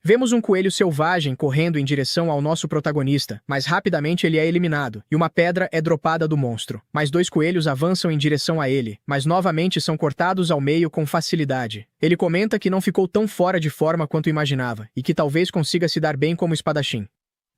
Vemos um coelho selvagem correndo em direção ao nosso protagonista, mas rapidamente ele é eliminado, e uma pedra é dropada do monstro. Mais 2 coelhos avançam em direção a ele, mas novamente são cortados ao meio com facilidade. Ele comenta que não ficou tão fora de forma quanto imaginava, e que talvez consiga se dar bem como espadachim.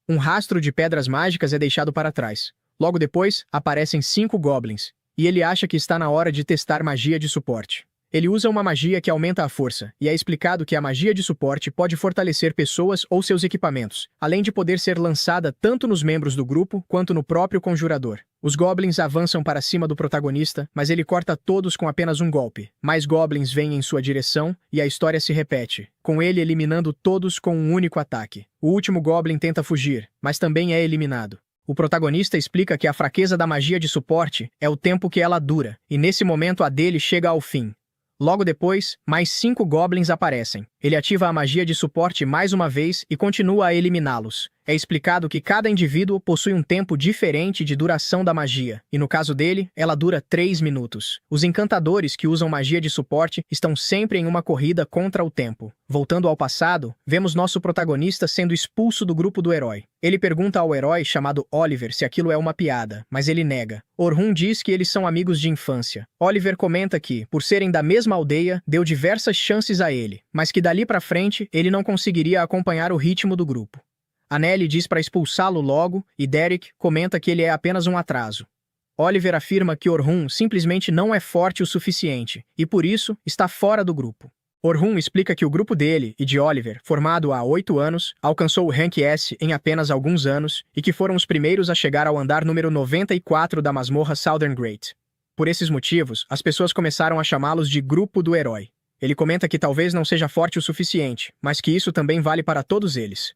Um rastro de pedras mágicas é deixado para trás. Logo depois, aparecem 5 goblins, e ele acha que está na hora de testar magia de suporte. Ele usa uma magia que aumenta a força, e é explicado que a magia de suporte pode fortalecer pessoas ou seus equipamentos, além de poder ser lançada tanto nos membros do grupo quanto no próprio conjurador. Os goblins avançam para cima do protagonista, mas ele corta todos com apenas um golpe. Mais goblins vêm em sua direção, e a história se repete, com ele eliminando todos com um único ataque. O último goblin tenta fugir, mas também é eliminado. O protagonista explica que a fraqueza da magia de suporte é o tempo que ela dura, e nesse momento a dele chega ao fim. Logo depois, mais 5 goblins aparecem. Ele ativa a magia de suporte mais uma vez e continua a eliminá-los. É explicado que cada indivíduo possui um tempo diferente de duração da magia, e no caso dele, ela dura 3 minutos. Os encantadores que usam magia de suporte estão sempre em uma corrida contra o tempo. Voltando ao passado, vemos nosso protagonista sendo expulso do grupo do herói. Ele pergunta ao herói chamado Oliver se aquilo é uma piada, mas ele nega. Orhun diz que eles são amigos de infância. Oliver comenta que, por serem da mesma aldeia, deu diversas chances a ele, mas que dali pra frente ele não conseguiria acompanhar o ritmo do grupo. Anneli diz para expulsá-lo logo, e Derek comenta que ele é apenas um atraso. Oliver afirma que Orhun simplesmente não é forte o suficiente, e por isso está fora do grupo. Orhun explica que o grupo dele e de Oliver, formado há 8 anos, alcançou o Rank S em apenas alguns anos, e que foram os primeiros a chegar ao andar número 94 da masmorra Southern Great. Por esses motivos, as pessoas começaram a chamá-los de Grupo do Herói. Ele comenta que talvez não seja forte o suficiente, mas que isso também vale para todos eles.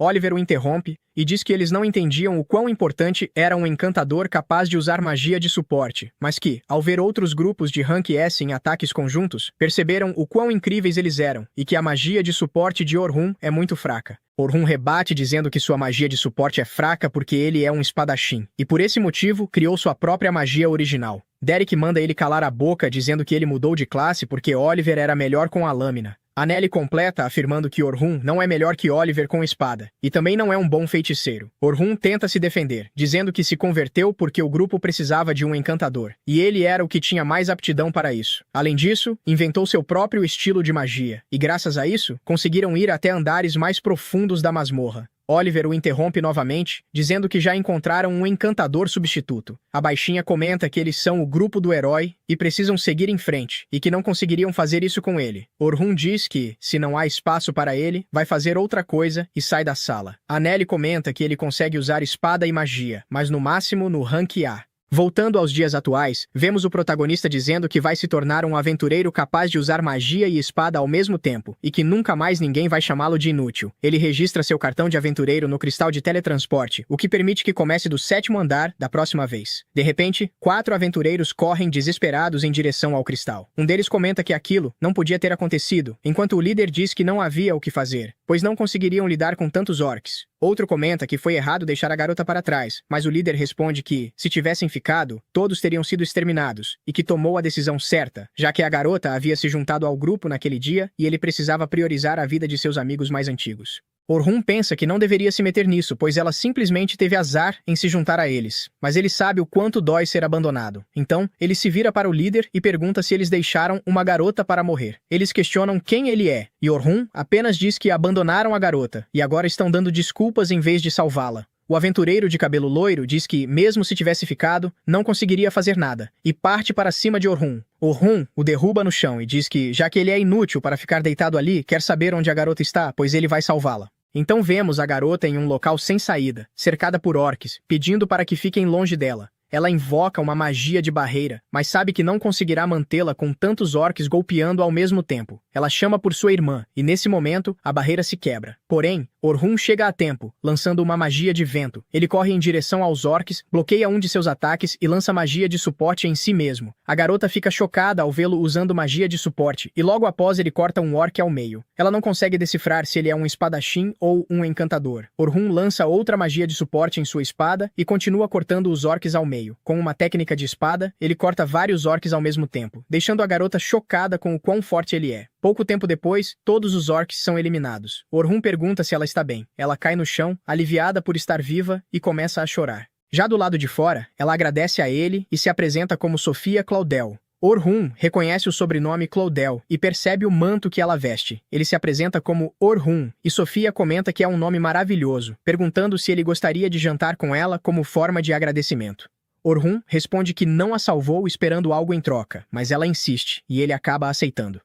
Oliver o interrompe e diz que eles não entendiam o quão importante era um encantador capaz de usar magia de suporte, mas que, ao ver outros grupos de Rank S em ataques conjuntos, perceberam o quão incríveis eles eram e que a magia de suporte de Orhun é muito fraca. Orhun rebate dizendo que sua magia de suporte é fraca porque ele é um espadachim, e por esse motivo criou sua própria magia original. Derek manda ele calar a boca dizendo que ele mudou de classe porque Oliver era melhor com a lâmina. Anneli completa afirmando que Orhun não é melhor que Oliver com espada, e também não é um bom feiticeiro. Orhun tenta se defender, dizendo que se converteu porque o grupo precisava de um encantador, e ele era o que tinha mais aptidão para isso. Além disso, inventou seu próprio estilo de magia, e graças a isso, conseguiram ir até andares mais profundos da masmorra. Oliver o interrompe novamente, dizendo que já encontraram um encantador substituto. A baixinha comenta que eles são o grupo do herói e precisam seguir em frente, e que não conseguiriam fazer isso com ele. Orhun diz que, se não há espaço para ele, vai fazer outra coisa e sai da sala. Anneli comenta que ele consegue usar espada e magia, mas no máximo no Rank A. Voltando aos dias atuais, vemos o protagonista dizendo que vai se tornar um aventureiro capaz de usar magia e espada ao mesmo tempo, e que nunca mais ninguém vai chamá-lo de inútil. Ele registra seu cartão de aventureiro no cristal de teletransporte, o que permite que comece do 7º andar da próxima vez. De repente, 4 aventureiros correm desesperados em direção ao cristal. Um deles comenta que aquilo não podia ter acontecido, enquanto o líder diz que não havia o que fazer, pois não conseguiriam lidar com tantos orcs. Outro comenta que foi errado deixar a garota para trás, mas o líder responde que, se tivessem ficado, todos teriam sido exterminados, e que tomou a decisão certa, já que a garota havia se juntado ao grupo naquele dia e ele precisava priorizar a vida de seus amigos mais antigos. Orhun pensa que não deveria se meter nisso, pois ela simplesmente teve azar em se juntar a eles. Mas ele sabe o quanto dói ser abandonado. Então, ele se vira para o líder e pergunta se eles deixaram uma garota para morrer. Eles questionam quem ele é, e Orhun apenas diz que abandonaram a garota, e agora estão dando desculpas em vez de salvá-la. O aventureiro de cabelo loiro diz que, mesmo se tivesse ficado, não conseguiria fazer nada, e parte para cima de Orhun. Orhun o derruba no chão e diz que, já que ele é inútil para ficar deitado ali, quer saber onde a garota está, pois ele vai salvá-la. Então vemos a garota em um local sem saída, cercada por orcs, pedindo para que fiquem longe dela. Ela invoca uma magia de barreira, mas sabe que não conseguirá mantê-la com tantos orcs golpeando ao mesmo tempo. Ela chama por sua irmã, e nesse momento, a barreira se quebra. Porém, Orhun chega a tempo, lançando uma magia de vento. Ele corre em direção aos orcs, bloqueia um de seus ataques e lança magia de suporte em si mesmo. A garota fica chocada ao vê-lo usando magia de suporte, e logo após ele corta um orc ao meio. Ela não consegue decifrar se ele é um espadachim ou um encantador. Orhun lança outra magia de suporte em sua espada e continua cortando os orcs ao meio. meio. Com uma técnica de espada, ele corta vários orcs ao mesmo tempo, deixando a garota chocada com o quão forte ele é. Pouco tempo depois, todos os orcs são eliminados. Orhun pergunta se ela está bem. Ela cai no chão, aliviada por estar viva, e começa a chorar. Já do lado de fora, ela agradece a ele e se apresenta como Sofia Claudel. Orhun reconhece o sobrenome Claudel e percebe o manto que ela veste. Ele se apresenta como Orhun e Sofia comenta que é um nome maravilhoso, perguntando se ele gostaria de jantar com ela como forma de agradecimento. Orhun responde que não a salvou esperando algo em troca, mas ela insiste e ele acaba aceitando.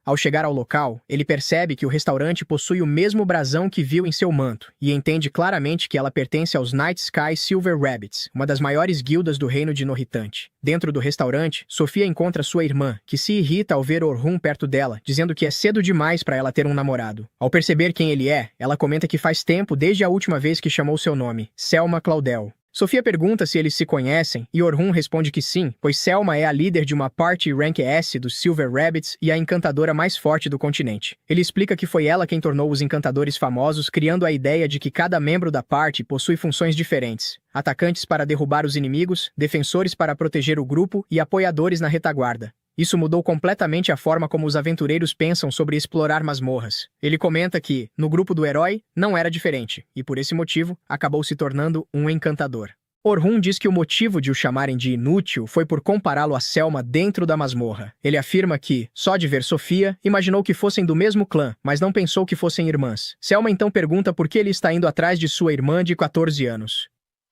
Ao chegar ao local, ele percebe que o restaurante possui o mesmo brasão que viu em seu manto, e entende claramente que ela pertence aos Night Sky Silver Rabbits, uma das maiores guildas do reino de Norritante. Dentro do restaurante, Sofia encontra sua irmã, que se irrita ao ver Orhun perto dela, dizendo que é cedo demais para ela ter um namorado. Ao perceber quem ele é, ela comenta que faz tempo desde a última vez que chamou seu nome, Selma Claudel. Sofia pergunta se eles se conhecem e Orhun responde que sim, pois Selma é a líder de uma Party Rank S dos Silver Rabbits e a encantadora mais forte do continente. Ele explica que foi ela quem tornou os encantadores famosos, criando a ideia de que cada membro da Party possui funções diferentes. Atacantes para derrubar os inimigos, defensores para proteger o grupo e apoiadores na retaguarda. Isso mudou completamente a forma como os aventureiros pensam sobre explorar masmorras. Ele comenta que, no grupo do herói, não era diferente, e por esse motivo, acabou se tornando um encantador. Orhun diz que o motivo de o chamarem de inútil foi por compará-lo a Selma dentro da masmorra. Ele afirma que, só de ver Sofia, imaginou que fossem do mesmo clã, mas não pensou que fossem irmãs. Selma então pergunta por que ele está indo atrás de sua irmã de 14 anos.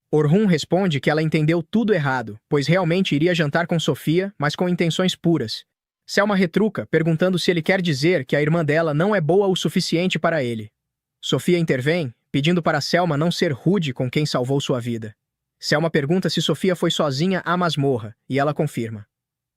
Orhun responde que ela entendeu tudo errado, pois realmente iria jantar com Sofia, mas com intenções puras. Selma retruca, perguntando se ele quer dizer que a irmã dela não é boa o suficiente para ele. Sofia intervém, pedindo para Selma não ser rude com quem salvou sua vida. Selma pergunta se Sofia foi sozinha à masmorra, e ela confirma.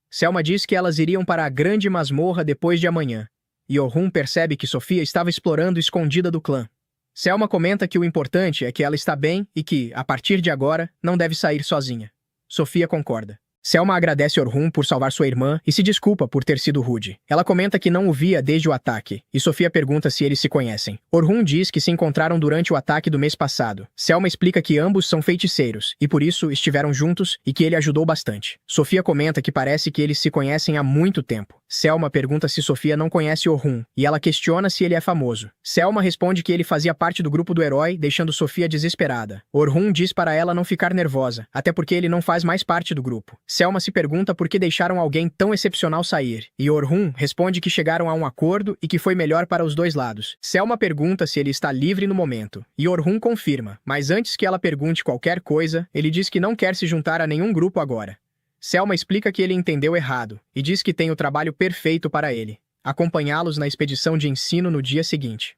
Selma diz que elas iriam para a grande masmorra depois de amanhã, e Orhun percebe que Sofia estava explorando escondida do clã. Selma comenta que o importante é que ela está bem e que, a partir de agora, não deve sair sozinha. Sofia concorda. Selma agradece Orhun por salvar sua irmã e se desculpa por ter sido rude. Ela comenta que não o via desde o ataque, e Sofia pergunta se eles se conhecem. Orhun diz que se encontraram durante o ataque do mês passado. Selma explica que ambos são feiticeiros, e por isso estiveram juntos e que ele ajudou bastante. Sofia comenta que parece que eles se conhecem há muito tempo. Selma pergunta se Sofia não conhece Orhun, e ela questiona se ele é famoso. Selma responde que ele fazia parte do grupo do herói, deixando Sofia desesperada. Orhun diz para ela não ficar nervosa, até porque ele não faz mais parte do grupo. Selma se pergunta por que deixaram alguém tão excepcional sair, e Orhun responde que chegaram a um acordo e que foi melhor para os dois lados. Selma pergunta se ele está livre no momento, e Orhun confirma, mas antes que ela pergunte qualquer coisa, ele diz que não quer se juntar a nenhum grupo agora. Selma explica que ele entendeu errado, e diz que tem o trabalho perfeito para ele: acompanhá-los na expedição de ensino no dia seguinte.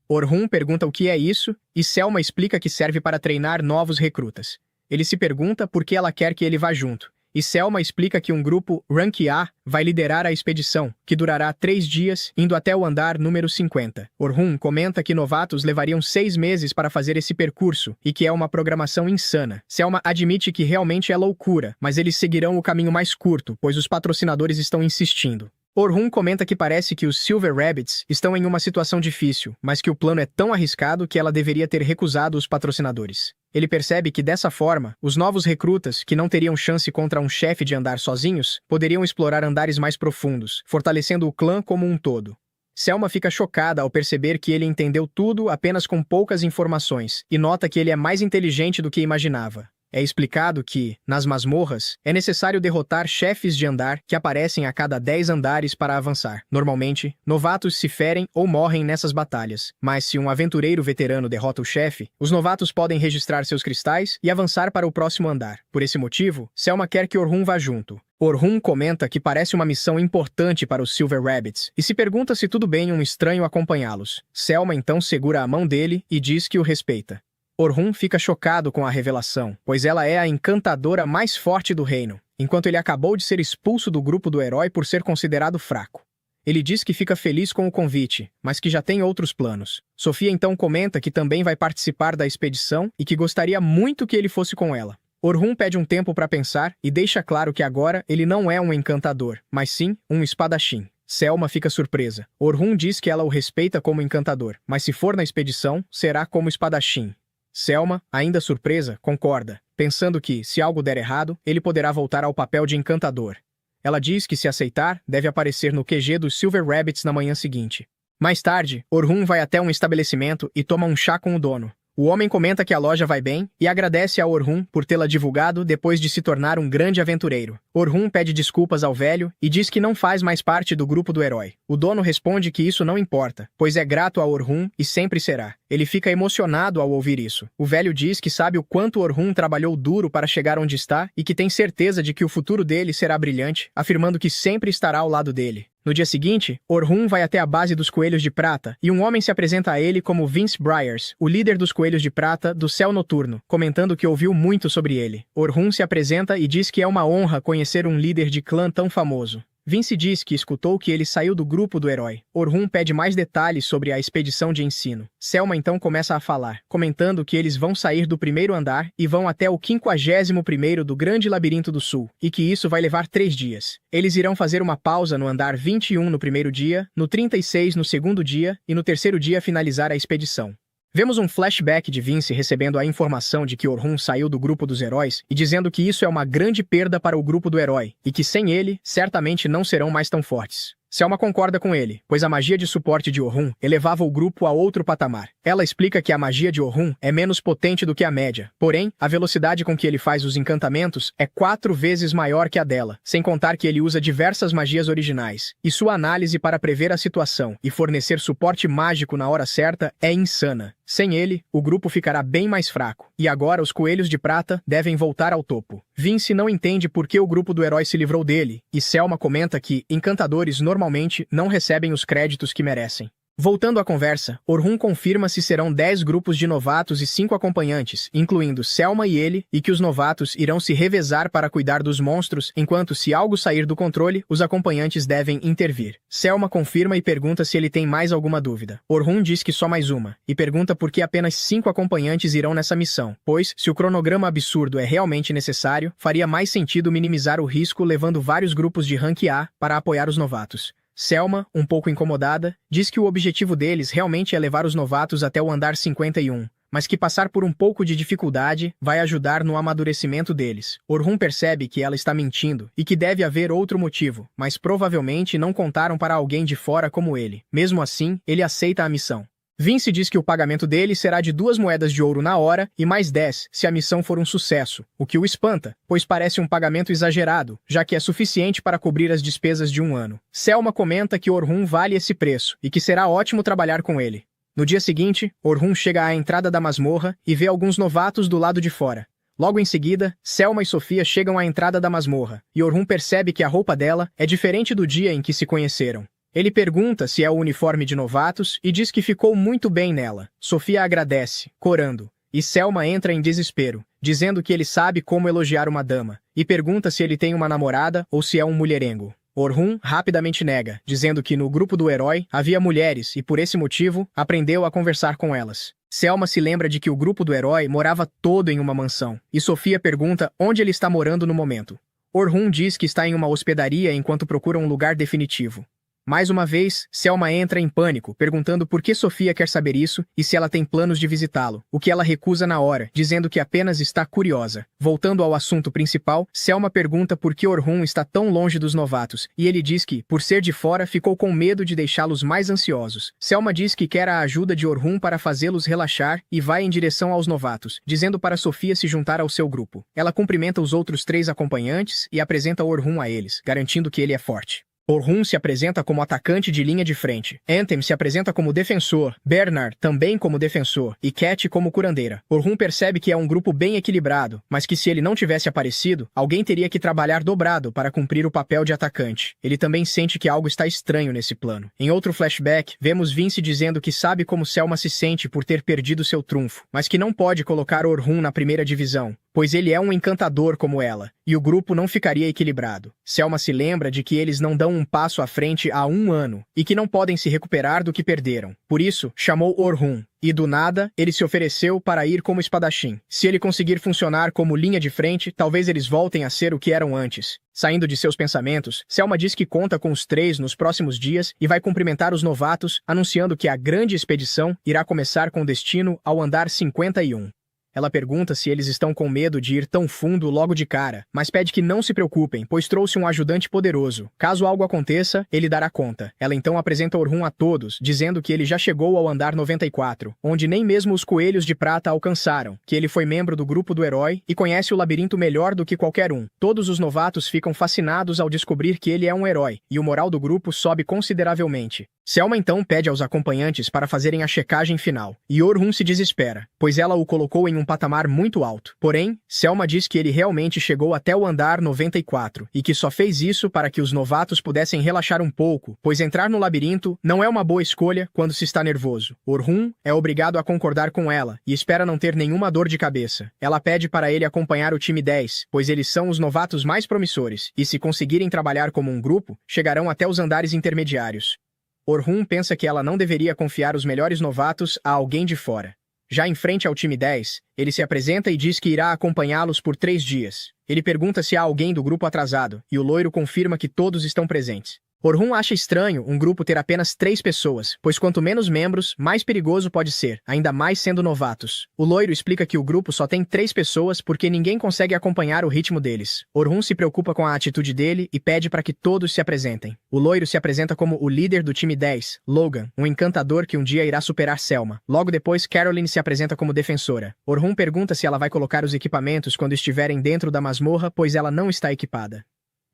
Orhun pergunta o que é isso, e Selma explica que serve para treinar novos recrutas. Ele se pergunta por que ela quer que ele vá junto, e Selma explica que um grupo Rank A vai liderar a expedição, que durará 3 dias, indo até o andar número 50. Orhun comenta que novatos levariam 6 meses para fazer esse percurso, e que é uma programação insana. Selma admite que realmente é loucura, mas eles seguirão o caminho mais curto, pois os patrocinadores estão insistindo. Orhun comenta que parece que os Silver Rabbits estão em uma situação difícil, mas que o plano é tão arriscado que ela deveria ter recusado os patrocinadores. Ele percebe que dessa forma, os novos recrutas, que não teriam chance contra um chefe de andar sozinhos, poderiam explorar andares mais profundos, fortalecendo o clã como um todo. Selma fica chocada ao perceber que ele entendeu tudo apenas com poucas informações, e nota que ele é mais inteligente do que imaginava. É explicado que, nas masmorras, é necessário derrotar chefes de andar que aparecem a cada 10 andares para avançar. Normalmente, novatos se ferem ou morrem nessas batalhas, mas se um aventureiro veterano derrota o chefe, os novatos podem registrar seus cristais e avançar para o próximo andar. Por esse motivo, Selma quer que Orhun vá junto. Orhun comenta que parece uma missão importante para os Silver Rabbits e se pergunta se tudo bem um estranho acompanhá-los. Selma então segura a mão dele e diz que o respeita. Orhun fica chocado com a revelação, pois ela é a encantadora mais forte do reino, enquanto ele acabou de ser expulso do grupo do herói por ser considerado fraco. Ele diz que fica feliz com o convite, mas que já tem outros planos. Sofia então comenta que também vai participar da expedição e que gostaria muito que ele fosse com ela. Orhun pede um tempo para pensar e deixa claro que agora ele não é um encantador, mas sim um espadachim. Selma fica surpresa. Orhun diz que ela o respeita como encantador, mas se for na expedição, será como espadachim. Selma, ainda surpresa, concorda, pensando que, se algo der errado, ele poderá voltar ao papel de encantador. Ela diz que, se aceitar, deve aparecer no QG dos Silver Rabbits na manhã seguinte. Mais tarde, Orhun vai até um estabelecimento e toma um chá com o dono. O homem comenta que a loja vai bem e agradece a Orhun por tê-la divulgado depois de se tornar um grande aventureiro. Orhun pede desculpas ao velho e diz que não faz mais parte do grupo do herói. O dono responde que isso não importa, pois é grato a Orhun e sempre será. Ele fica emocionado ao ouvir isso. O velho diz que sabe o quanto Orhun trabalhou duro para chegar onde está e que tem certeza de que o futuro dele será brilhante, afirmando que sempre estará ao lado dele. No dia seguinte, Orhun vai até a base dos Coelhos de Prata e um homem se apresenta a ele como Vince Briars, o líder dos Coelhos de Prata do Céu Noturno, comentando que ouviu muito sobre ele. Orhun se apresenta e diz que é uma honra conhecer um líder de clã tão famoso. Vince diz que escutou que ele saiu do grupo do herói. Orhun pede mais detalhes sobre a expedição de ensino. Selma então começa a falar, comentando que eles vão sair do primeiro andar e vão até o 51º do Grande Labirinto do Sul, e que isso vai levar 3 dias. Eles irão fazer uma pausa no andar 21 no primeiro dia, no 36 no segundo dia e no terceiro dia finalizar a expedição. Vemos um flashback de Vince recebendo a informação de que Orhun saiu do grupo dos heróis e dizendo que isso é uma grande perda para o grupo do herói, e que sem ele, certamente não serão mais tão fortes. Selma concorda com ele, pois a magia de suporte de Orhun elevava o grupo a outro patamar. Ela explica que a magia de Orhun é menos potente do que a média, porém, a velocidade com que ele faz os encantamentos é 4 vezes maior que a dela, sem contar que ele usa diversas magias originais, e sua análise para prever a situação e fornecer suporte mágico na hora certa é insana. Sem ele, o grupo ficará bem mais fraco, e agora os Coelhos de Prata devem voltar ao topo. Vince não entende por que o grupo do herói se livrou dele, e Selma comenta que encantadores normalmente não recebem os créditos que merecem. Voltando à conversa, Orhun confirma se serão 10 grupos de novatos e 5 acompanhantes, incluindo Selma e ele, e que os novatos irão se revezar para cuidar dos monstros, enquanto se algo sair do controle, os acompanhantes devem intervir. Selma confirma e pergunta se ele tem mais alguma dúvida. Orhun diz que só mais uma, e pergunta por que apenas 5 acompanhantes irão nessa missão, pois, se o cronograma absurdo é realmente necessário, faria mais sentido minimizar o risco levando vários grupos de rank A para apoiar os novatos. Selma, um pouco incomodada, diz que o objetivo deles realmente é levar os novatos até o andar 51, mas que passar por um pouco de dificuldade vai ajudar no amadurecimento deles. Orhun percebe que ela está mentindo e que deve haver outro motivo, mas provavelmente não contaram para alguém de fora como ele. Mesmo assim, ele aceita a missão. Vince diz que o pagamento dele será de 2 moedas de ouro na hora e mais 10 se a missão for um sucesso, o que o espanta, pois parece um pagamento exagerado, já que é suficiente para cobrir as despesas de um ano. Selma comenta que Orhun vale esse preço e que será ótimo trabalhar com ele. No dia seguinte, Orhun chega à entrada da masmorra e vê alguns novatos do lado de fora. Logo em seguida, Selma e Sofia chegam à entrada da masmorra, e Orhun percebe que a roupa dela é diferente do dia em que se conheceram. Ele pergunta se é o uniforme de novatos e diz que ficou muito bem nela. Sofia agradece, corando, e Selma entra em desespero, dizendo que ele sabe como elogiar uma dama, e pergunta se ele tem uma namorada ou se é um mulherengo. Orhun rapidamente nega, dizendo que no grupo do herói havia mulheres e por esse motivo aprendeu a conversar com elas. Selma se lembra de que o grupo do herói morava todo em uma mansão, e Sofia pergunta onde ele está morando no momento. Orhun diz que está em uma hospedaria enquanto procura um lugar definitivo. Mais uma vez, Selma entra em pânico, perguntando por que Sofia quer saber isso e se ela tem planos de visitá-lo, o que ela recusa na hora, dizendo que apenas está curiosa. Voltando ao assunto principal, Selma pergunta por que Orhun está tão longe dos novatos, e ele diz que, por ser de fora, ficou com medo de deixá-los mais ansiosos. Selma diz que quer a ajuda de Orhun para fazê-los relaxar e vai em direção aos novatos, dizendo para Sofia se juntar ao seu grupo. Ela cumprimenta os outros 3 acompanhantes e apresenta Orhun a eles, garantindo que ele é forte. Orhun se apresenta como atacante de linha de frente. Anthem se apresenta como defensor, Bernard também como defensor e Cat como curandeira. Orhun percebe que é um grupo bem equilibrado, mas que se ele não tivesse aparecido, alguém teria que trabalhar dobrado para cumprir o papel de atacante. Ele também sente que algo está estranho nesse plano. Em outro flashback, vemos Vince dizendo que sabe como Selma se sente por ter perdido seu trunfo, mas que não pode colocar Orhun na primeira divisão, pois ele é um encantador como ela, e o grupo não ficaria equilibrado. Selma se lembra de que eles não dão um passo à frente há 1 ano, e que não podem se recuperar do que perderam. Por isso, chamou Orhun, e do nada, ele se ofereceu para ir como espadachim. Se ele conseguir funcionar como linha de frente, talvez eles voltem a ser o que eram antes. Saindo de seus pensamentos, Selma diz que conta com os 3 nos próximos dias e vai cumprimentar os novatos, anunciando que a grande expedição irá começar com destino ao andar 51. Ela pergunta se eles estão com medo de ir tão fundo logo de cara, mas pede que não se preocupem, pois trouxe um ajudante poderoso. Caso algo aconteça, ele dará conta. Ela então apresenta Orhun a todos, dizendo que ele já chegou ao andar 94, onde nem mesmo os coelhos de prata alcançaram, que ele foi membro do grupo do herói e conhece o labirinto melhor do que qualquer um. Todos os novatos ficam fascinados ao descobrir que ele é um herói, e o moral do grupo sobe consideravelmente. Selma então pede aos acompanhantes para fazerem a checagem final, e Orhun se desespera, pois ela o colocou em um patamar muito alto. Porém, Selma diz que ele realmente chegou até o andar 94, e que só fez isso para que os novatos pudessem relaxar um pouco, pois entrar no labirinto não é uma boa escolha quando se está nervoso. Orhun é obrigado a concordar com ela, e espera não ter nenhuma dor de cabeça. Ela pede para ele acompanhar o time 10, pois eles são os novatos mais promissores, e se conseguirem trabalhar como um grupo, chegarão até os andares intermediários. Orhun pensa que ela não deveria confiar os melhores novatos a alguém de fora. Já em frente ao time 10, ele se apresenta e diz que irá acompanhá-los por 3 dias. Ele pergunta se há alguém do grupo atrasado, e o loiro confirma que todos estão presentes. Orhun acha estranho um grupo ter apenas 3 pessoas, pois quanto menos membros, mais perigoso pode ser, ainda mais sendo novatos. O loiro explica que o grupo só tem 3 pessoas porque ninguém consegue acompanhar o ritmo deles. Orhun se preocupa com a atitude dele e pede para que todos se apresentem. O loiro se apresenta como o líder do time 10, Logan, um encantador que um dia irá superar Selma. Logo depois, Caroline se apresenta como defensora. Orhun pergunta se ela vai colocar os equipamentos quando estiverem dentro da masmorra, pois ela não está equipada.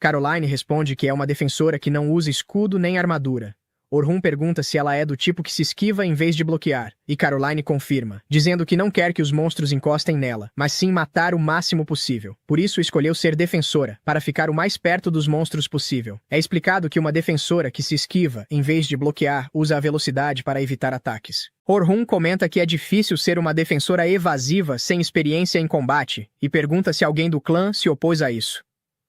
Caroline responde que é uma defensora que não usa escudo nem armadura. Orhun pergunta se ela é do tipo que se esquiva em vez de bloquear, e Caroline confirma, dizendo que não quer que os monstros encostem nela, mas sim matar o máximo possível. Por isso escolheu ser defensora, para ficar o mais perto dos monstros possível. É explicado que uma defensora que se esquiva, em vez de bloquear, usa a velocidade para evitar ataques. Orhun comenta que é difícil ser uma defensora evasiva sem experiência em combate, e pergunta se alguém do clã se opôs a isso.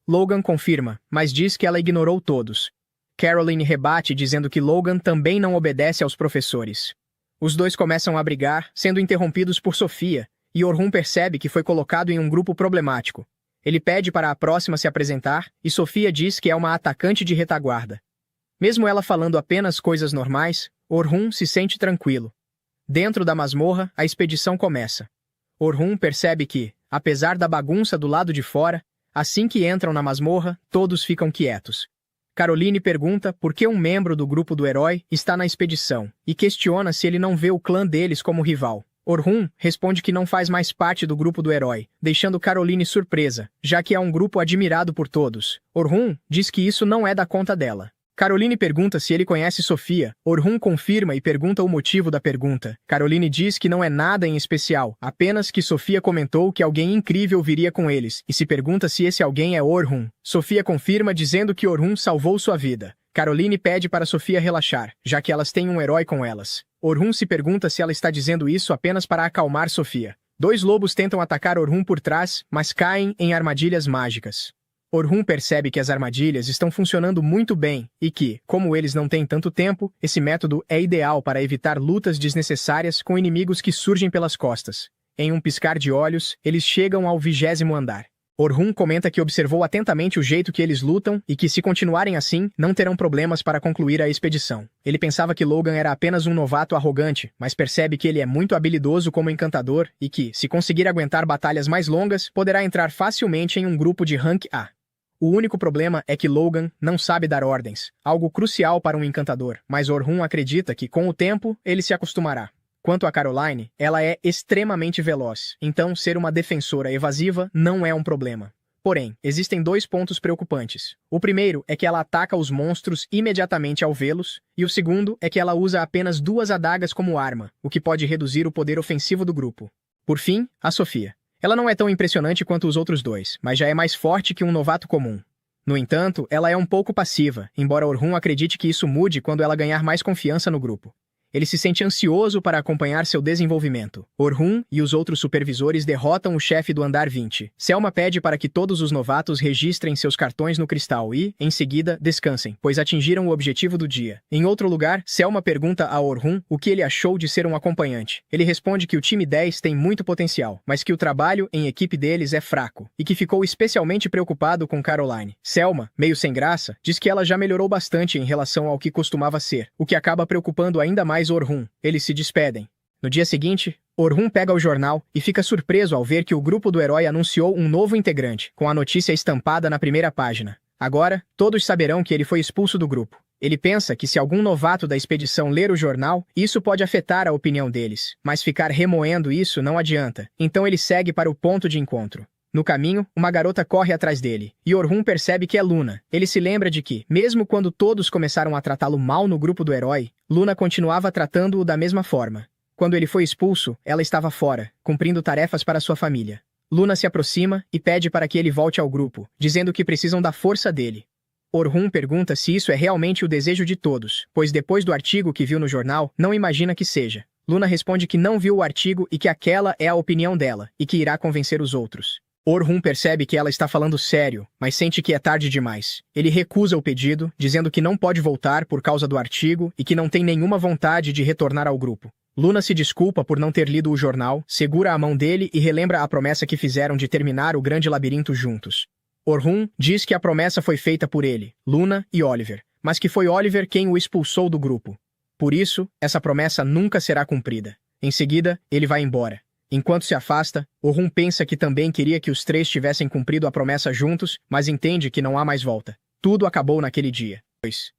Logan confirma, mas diz que ela ignorou todos. Caroline rebate dizendo que Logan também não obedece aos professores. Os dois começam a brigar, sendo interrompidos por Sofia, e Orhun percebe que foi colocado em um grupo problemático. Ele pede para a próxima se apresentar, e Sofia diz que é uma atacante de retaguarda. Mesmo ela falando apenas coisas normais, Orhun se sente tranquilo. Dentro da masmorra, a expedição começa. Orhun percebe que, apesar da bagunça do lado de fora, assim que entram na masmorra, todos ficam quietos. Caroline pergunta por que um membro do grupo do herói está na expedição, e questiona se ele não vê o clã deles como rival. Orhun responde que não faz mais parte do grupo do herói, deixando Caroline surpresa, já que é um grupo admirado por todos. Orhun diz que isso não é da conta dela. Caroline pergunta se ele conhece Sofia. Orhun confirma e pergunta o motivo da pergunta. Caroline diz que não é nada em especial, apenas que Sofia comentou que alguém incrível viria com eles, e se pergunta se esse alguém é Orhun. Sofia confirma dizendo que Orhun salvou sua vida. Caroline pede para Sofia relaxar, já que elas têm um herói com elas. Orhun se pergunta se ela está dizendo isso apenas para acalmar Sofia. 2 lobos tentam atacar Orhun por trás, mas caem em armadilhas mágicas. Orhun percebe que as armadilhas estão funcionando muito bem e que, como eles não têm tanto tempo, esse método é ideal para evitar lutas desnecessárias com inimigos que surgem pelas costas. Em um piscar de olhos, eles chegam ao 20º andar. Orhun comenta que observou atentamente o jeito que eles lutam e que, se continuarem assim, não terão problemas para concluir a expedição. Ele pensava que Logan era apenas um novato arrogante, mas percebe que ele é muito habilidoso como encantador e que, se conseguir aguentar batalhas mais longas, poderá entrar facilmente em um grupo de Rank A. O único problema é que Logan não sabe dar ordens, algo crucial para um encantador, mas Orhun acredita que, com o tempo, ele se acostumará. Quanto a Caroline, ela é extremamente veloz, então ser uma defensora evasiva não é um problema. Porém, existem 2 pontos preocupantes. O primeiro é que ela ataca os monstros imediatamente ao vê-los, e o segundo é que ela usa apenas 2 adagas como arma, o que pode reduzir o poder ofensivo do grupo. Por fim, a Sofia. Ela não é tão impressionante quanto os outros 2, mas já é mais forte que um novato comum. No entanto, ela é um pouco passiva, embora Orhun acredite que isso mude quando ela ganhar mais confiança no grupo. Ele se sente ansioso para acompanhar seu desenvolvimento. Orhun e os outros supervisores derrotam o chefe do andar 20. Selma pede para que todos os novatos registrem seus cartões no cristal e, em seguida, descansem, pois atingiram o objetivo do dia. Em outro lugar, Selma pergunta a Orhun o que ele achou de ser um acompanhante. Ele responde que o time 10 tem muito potencial, mas que o trabalho em equipe deles é fraco, e que ficou especialmente preocupado com Caroline. Selma, meio sem graça, diz que ela já melhorou bastante em relação ao que costumava ser, o que acaba preocupando ainda mais Orhun. Eles se despedem. No dia seguinte, Orhun pega o jornal e fica surpreso ao ver que o grupo do herói anunciou um novo integrante, com a notícia estampada na primeira página. Agora, todos saberão que ele foi expulso do grupo. Ele pensa que se algum novato da expedição ler o jornal, isso pode afetar a opinião deles, mas ficar remoendo isso não adianta, então ele segue para o ponto de encontro. No caminho, uma garota corre atrás dele, e Orhun percebe que é Luna. Ele se lembra de que, mesmo quando todos começaram a tratá-lo mal no grupo do herói, Luna continuava tratando-o da mesma forma. Quando ele foi expulso, ela estava fora, cumprindo tarefas para sua família. Luna se aproxima e pede para que ele volte ao grupo, dizendo que precisam da força dele. Orhun pergunta se isso é realmente o desejo de todos, pois depois do artigo que viu no jornal, não imagina que seja. Luna responde que não viu o artigo e que aquela é a opinião dela, e que irá convencer os outros. Orhun percebe que ela está falando sério, mas sente que é tarde demais. Ele recusa o pedido, dizendo que não pode voltar por causa do artigo e que não tem nenhuma vontade de retornar ao grupo. Luna se desculpa por não ter lido o jornal, segura a mão dele e relembra a promessa que fizeram de terminar o grande labirinto juntos. Orhun diz que a promessa foi feita por ele, Luna e Oliver, mas que foi Oliver quem o expulsou do grupo. Por isso, essa promessa nunca será cumprida. Em seguida, ele vai embora. Enquanto se afasta, Orhun pensa que também queria que os três tivessem cumprido a promessa juntos, mas entende que não há mais volta. Tudo acabou naquele dia.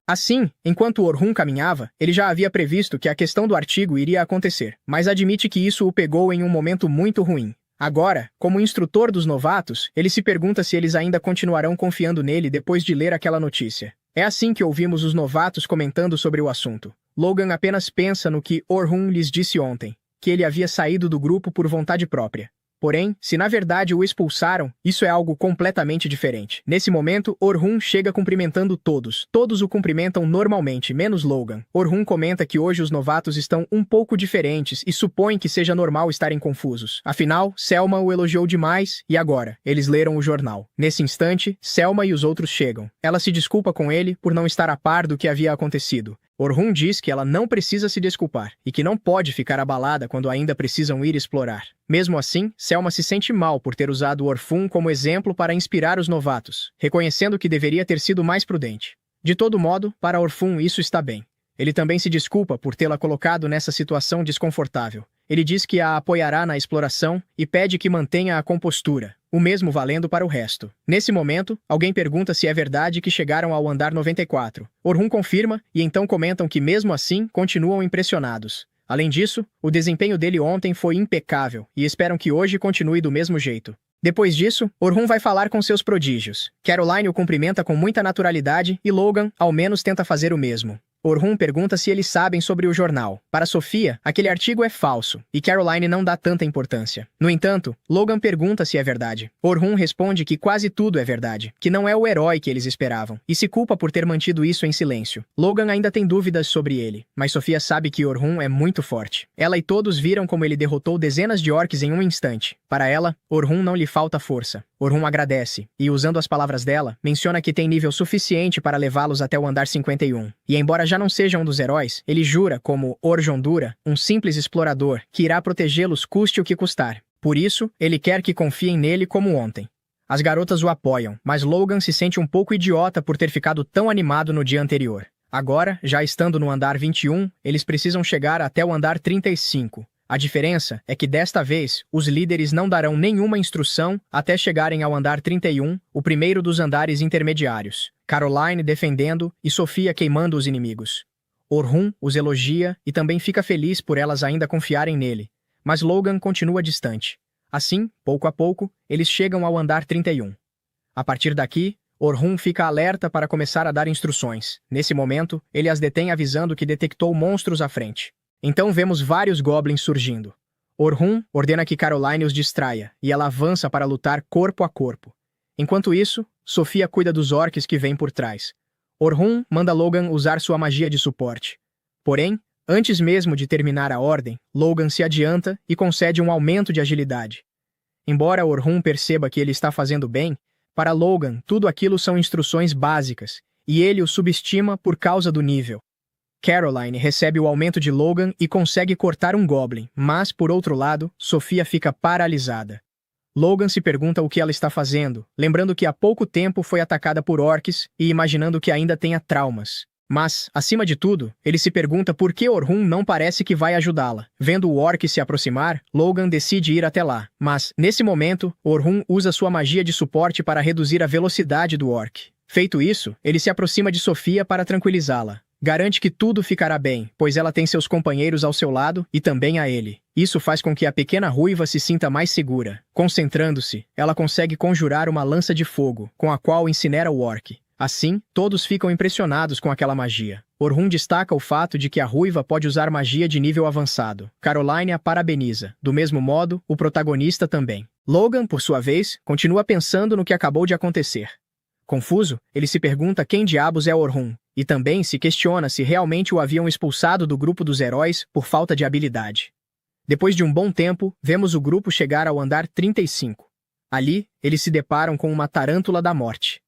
Assim, enquanto Orhun caminhava, ele já havia previsto que a questão do artigo iria acontecer, mas admite que isso o pegou em um momento muito ruim. Agora, como instrutor dos novatos, ele se pergunta se eles ainda continuarão confiando nele depois de ler aquela notícia. É assim que ouvimos os novatos comentando sobre o assunto. Logan apenas pensa no que Orhun lhes disse ontem, que ele havia saído do grupo por vontade própria. Porém, se na verdade o expulsaram, isso é algo completamente diferente. Nesse momento, Orhun chega cumprimentando todos. Todos o cumprimentam normalmente, menos Logan. Orhun comenta que hoje os novatos estão um pouco diferentes e supõe que seja normal estarem confusos. Afinal, Selma o elogiou demais e agora, eles leram o jornal. Nesse instante, Selma e os outros chegam. Ela se desculpa com ele por não estar a par do que havia acontecido. Orhun diz que ela não precisa se desculpar e que não pode ficar abalada quando ainda precisam ir explorar. Mesmo assim, Selma se sente mal por ter usado Orhun como exemplo para inspirar os novatos, reconhecendo que deveria ter sido mais prudente. De todo modo, para Orhun isso está bem. Ele também se desculpa por tê-la colocado nessa situação desconfortável. Ele diz que a apoiará na exploração e pede que mantenha a compostura, o mesmo valendo para o resto. Nesse momento, alguém pergunta se é verdade que chegaram ao andar 94. Orhun confirma e então comentam que mesmo assim continuam impressionados. Além disso, o desempenho dele ontem foi impecável e esperam que hoje continue do mesmo jeito. Depois disso, Orhun vai falar com seus prodígios. Caroline o cumprimenta com muita naturalidade e Logan, ao menos, tenta fazer o mesmo. Orhun pergunta se eles sabem sobre o jornal. Para Sofia, aquele artigo é falso, e Caroline não dá tanta importância. No entanto, Logan pergunta se é verdade. Orhun responde que quase tudo é verdade, que não é o herói que eles esperavam, e se culpa por ter mantido isso em silêncio. Logan ainda tem dúvidas sobre ele, mas Sofia sabe que Orhun é muito forte. Ela e todos viram como ele derrotou dezenas de orcs em um instante. Para ela, Orhun não lhe falta força. Orhun agradece, e usando as palavras dela, menciona que tem nível suficiente para levá-los até o andar 51. E embora já não seja um dos heróis, ele jura, como Orjondura, um simples explorador, que irá protegê-los custe o que custar. Por isso, ele quer que confiem nele como ontem. As garotas o apoiam, mas Logan se sente um pouco idiota por ter ficado tão animado no dia anterior. Agora, já estando no andar 21, eles precisam chegar até o andar 35. A diferença é que desta vez, os líderes não darão nenhuma instrução até chegarem ao andar 31, o primeiro dos andares intermediários. Caroline defendendo e Sofia queimando os inimigos. Orhun os elogia e também fica feliz por elas ainda confiarem nele, mas Logan continua distante. Assim, pouco a pouco, eles chegam ao andar 31. A partir daqui, Orhun fica alerta para começar a dar instruções. Nesse momento, ele as detém avisando que detectou monstros à frente. Então vemos vários goblins surgindo. Orhun ordena que Caroline os distraia, e ela avança para lutar corpo a corpo. Enquanto isso, Sofia cuida dos orcs que vêm por trás. Orhun manda Logan usar sua magia de suporte. Porém, antes mesmo de terminar a ordem, Logan se adianta e concede um aumento de agilidade. Embora Orhun perceba que ele está fazendo bem, para Logan tudo aquilo são instruções básicas, e ele o subestima por causa do nível. Caroline recebe o aumento de Logan e consegue cortar um goblin, mas, por outro lado, Sofia fica paralisada. Logan se pergunta o que ela está fazendo, lembrando que há pouco tempo foi atacada por orcs e imaginando que ainda tenha traumas. Mas, acima de tudo, ele se pergunta por que Orhun não parece que vai ajudá-la. Vendo o orc se aproximar, Logan decide ir até lá. Mas, nesse momento, Orhun usa sua magia de suporte para reduzir a velocidade do orc. Feito isso, ele se aproxima de Sofia para tranquilizá-la. Garante que tudo ficará bem, pois ela tem seus companheiros ao seu lado e também a ele. Isso faz com que a pequena ruiva se sinta mais segura. Concentrando-se, ela consegue conjurar uma lança de fogo, com a qual incinera o orc. Assim, todos ficam impressionados com aquela magia. Orhun destaca o fato de que a ruiva pode usar magia de nível avançado. Caroline a parabeniza. Do mesmo modo, o protagonista também. Logan, por sua vez, continua pensando no que acabou de acontecer. Confuso, ele se pergunta quem diabos é Orhun, e também se questiona se realmente o haviam expulsado do grupo dos heróis por falta de habilidade. Depois de um bom tempo, vemos o grupo chegar ao andar 35. Ali, eles se deparam com uma tarântula da morte.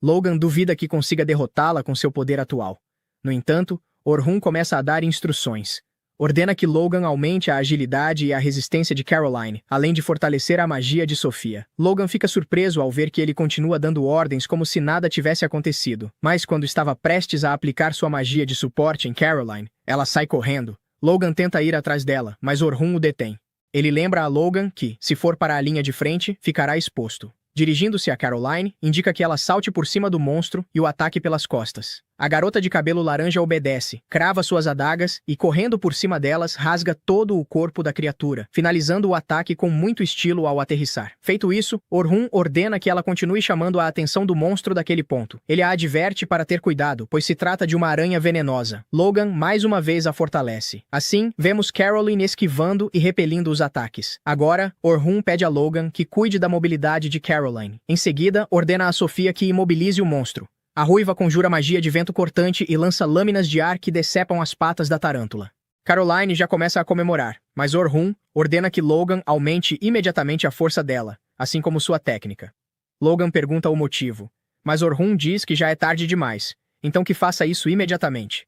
Logan duvida que consiga derrotá-la com seu poder atual. No entanto, Orhun começa a dar instruções. Ordena que Logan aumente a agilidade e a resistência de Caroline, além de fortalecer a magia de Sofia. Logan fica surpreso ao ver que ele continua dando ordens como se nada tivesse acontecido, mas quando estava prestes a aplicar sua magia de suporte em Caroline, ela sai correndo. Logan tenta ir atrás dela, mas Orhun o detém. Ele lembra a Logan que, se for para a linha de frente, ficará exposto. Dirigindo-se a Caroline, indica que ela salte por cima do monstro e o ataque pelas costas. A garota de cabelo laranja obedece, crava suas adagas e, correndo por cima delas, rasga todo o corpo da criatura, finalizando o ataque com muito estilo ao aterrissar. Feito isso, Orhun ordena que ela continue chamando a atenção do monstro daquele ponto. Ele a adverte para ter cuidado, pois se trata de uma aranha venenosa. Logan mais uma vez a fortalece. Assim, vemos Caroline esquivando e repelindo os ataques. Agora, Orhun pede a Logan que cuide da mobilidade de Caroline. Em seguida, ordena a Sofia que imobilize o monstro. A ruiva conjura magia de vento cortante e lança lâminas de ar que decepam as patas da tarântula. Caroline já começa a comemorar, mas Orhun ordena que Logan aumente imediatamente a força dela, assim como sua técnica. Logan pergunta o motivo, mas Orhun diz que já é tarde demais, então que faça isso imediatamente.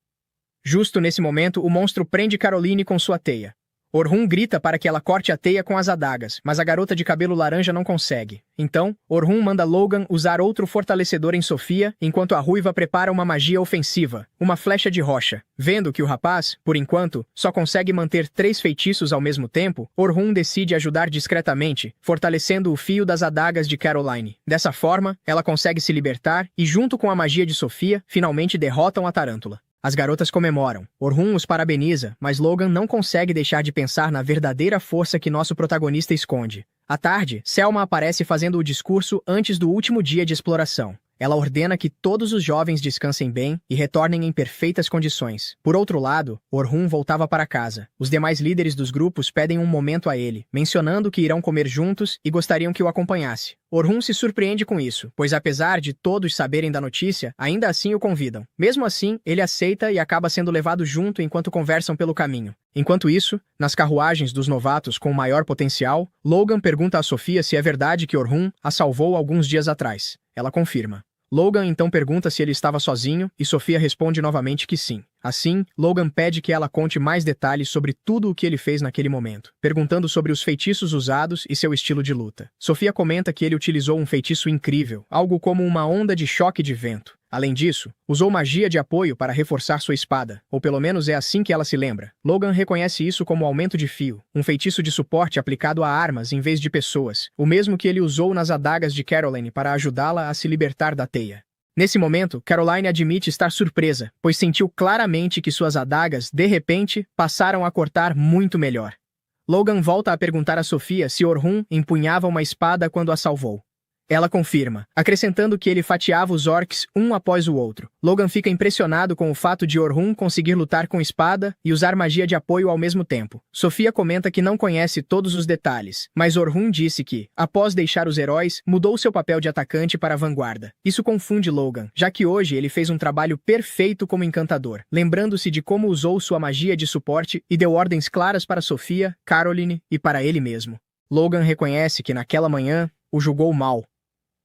Justo nesse momento, o monstro prende Caroline com sua teia. Orhun grita para que ela corte a teia com as adagas, mas a garota de cabelo laranja não consegue. Então, Orhun manda Logan usar outro fortalecedor em Sofia, enquanto a ruiva prepara uma magia ofensiva, uma flecha de rocha. Vendo que o rapaz, por enquanto, só consegue manter 3 feitiços ao mesmo tempo, Orhun decide ajudar discretamente, fortalecendo o fio das adagas de Caroline. Dessa forma, ela consegue se libertar e, junto com a magia de Sofia, finalmente derrotam a tarântula. As garotas comemoram. Orhun os parabeniza, mas Logan não consegue deixar de pensar na verdadeira força que nosso protagonista esconde. À tarde, Selma aparece fazendo o discurso antes do último dia de exploração. Ela ordena que todos os jovens descansem bem e retornem em perfeitas condições. Por outro lado, Orhun voltava para casa. Os demais líderes dos grupos pedem um momento a ele, mencionando que irão comer juntos e gostariam que o acompanhasse. Orhun se surpreende com isso, pois apesar de todos saberem da notícia, ainda assim o convidam. Mesmo assim, ele aceita e acaba sendo levado junto enquanto conversam pelo caminho. Enquanto isso, nas carruagens dos novatos com maior potencial, Logan pergunta a Sofia se é verdade que Orhun a salvou alguns dias atrás. Ela confirma. Logan então pergunta se ele estava sozinho e Sofia responde novamente que sim. Assim, Logan pede que ela conte mais detalhes sobre tudo o que ele fez naquele momento, perguntando sobre os feitiços usados e seu estilo de luta. Sofia comenta que ele utilizou um feitiço incrível, algo como uma onda de choque de vento. Além disso, usou magia de apoio para reforçar sua espada, ou pelo menos é assim que ela se lembra. Logan reconhece isso como aumento de fio, um feitiço de suporte aplicado a armas em vez de pessoas, o mesmo que ele usou nas adagas de Caroline para ajudá-la a se libertar da teia. Nesse momento, Caroline admite estar surpresa, pois sentiu claramente que suas adagas, de repente, passaram a cortar muito melhor. Logan volta a perguntar a Sofia se Orhun empunhava uma espada quando a salvou. Ela confirma, acrescentando que ele fatiava os orcs um após o outro. Logan fica impressionado com o fato de Orhun conseguir lutar com espada e usar magia de apoio ao mesmo tempo. Sofia comenta que não conhece todos os detalhes, mas Orhun disse que, após deixar os heróis, mudou seu papel de atacante para a vanguarda. Isso confunde Logan, já que hoje ele fez um trabalho perfeito como encantador, lembrando-se de como usou sua magia de suporte e deu ordens claras para Sofia, Caroline e para ele mesmo. Logan reconhece que naquela manhã o julgou mal.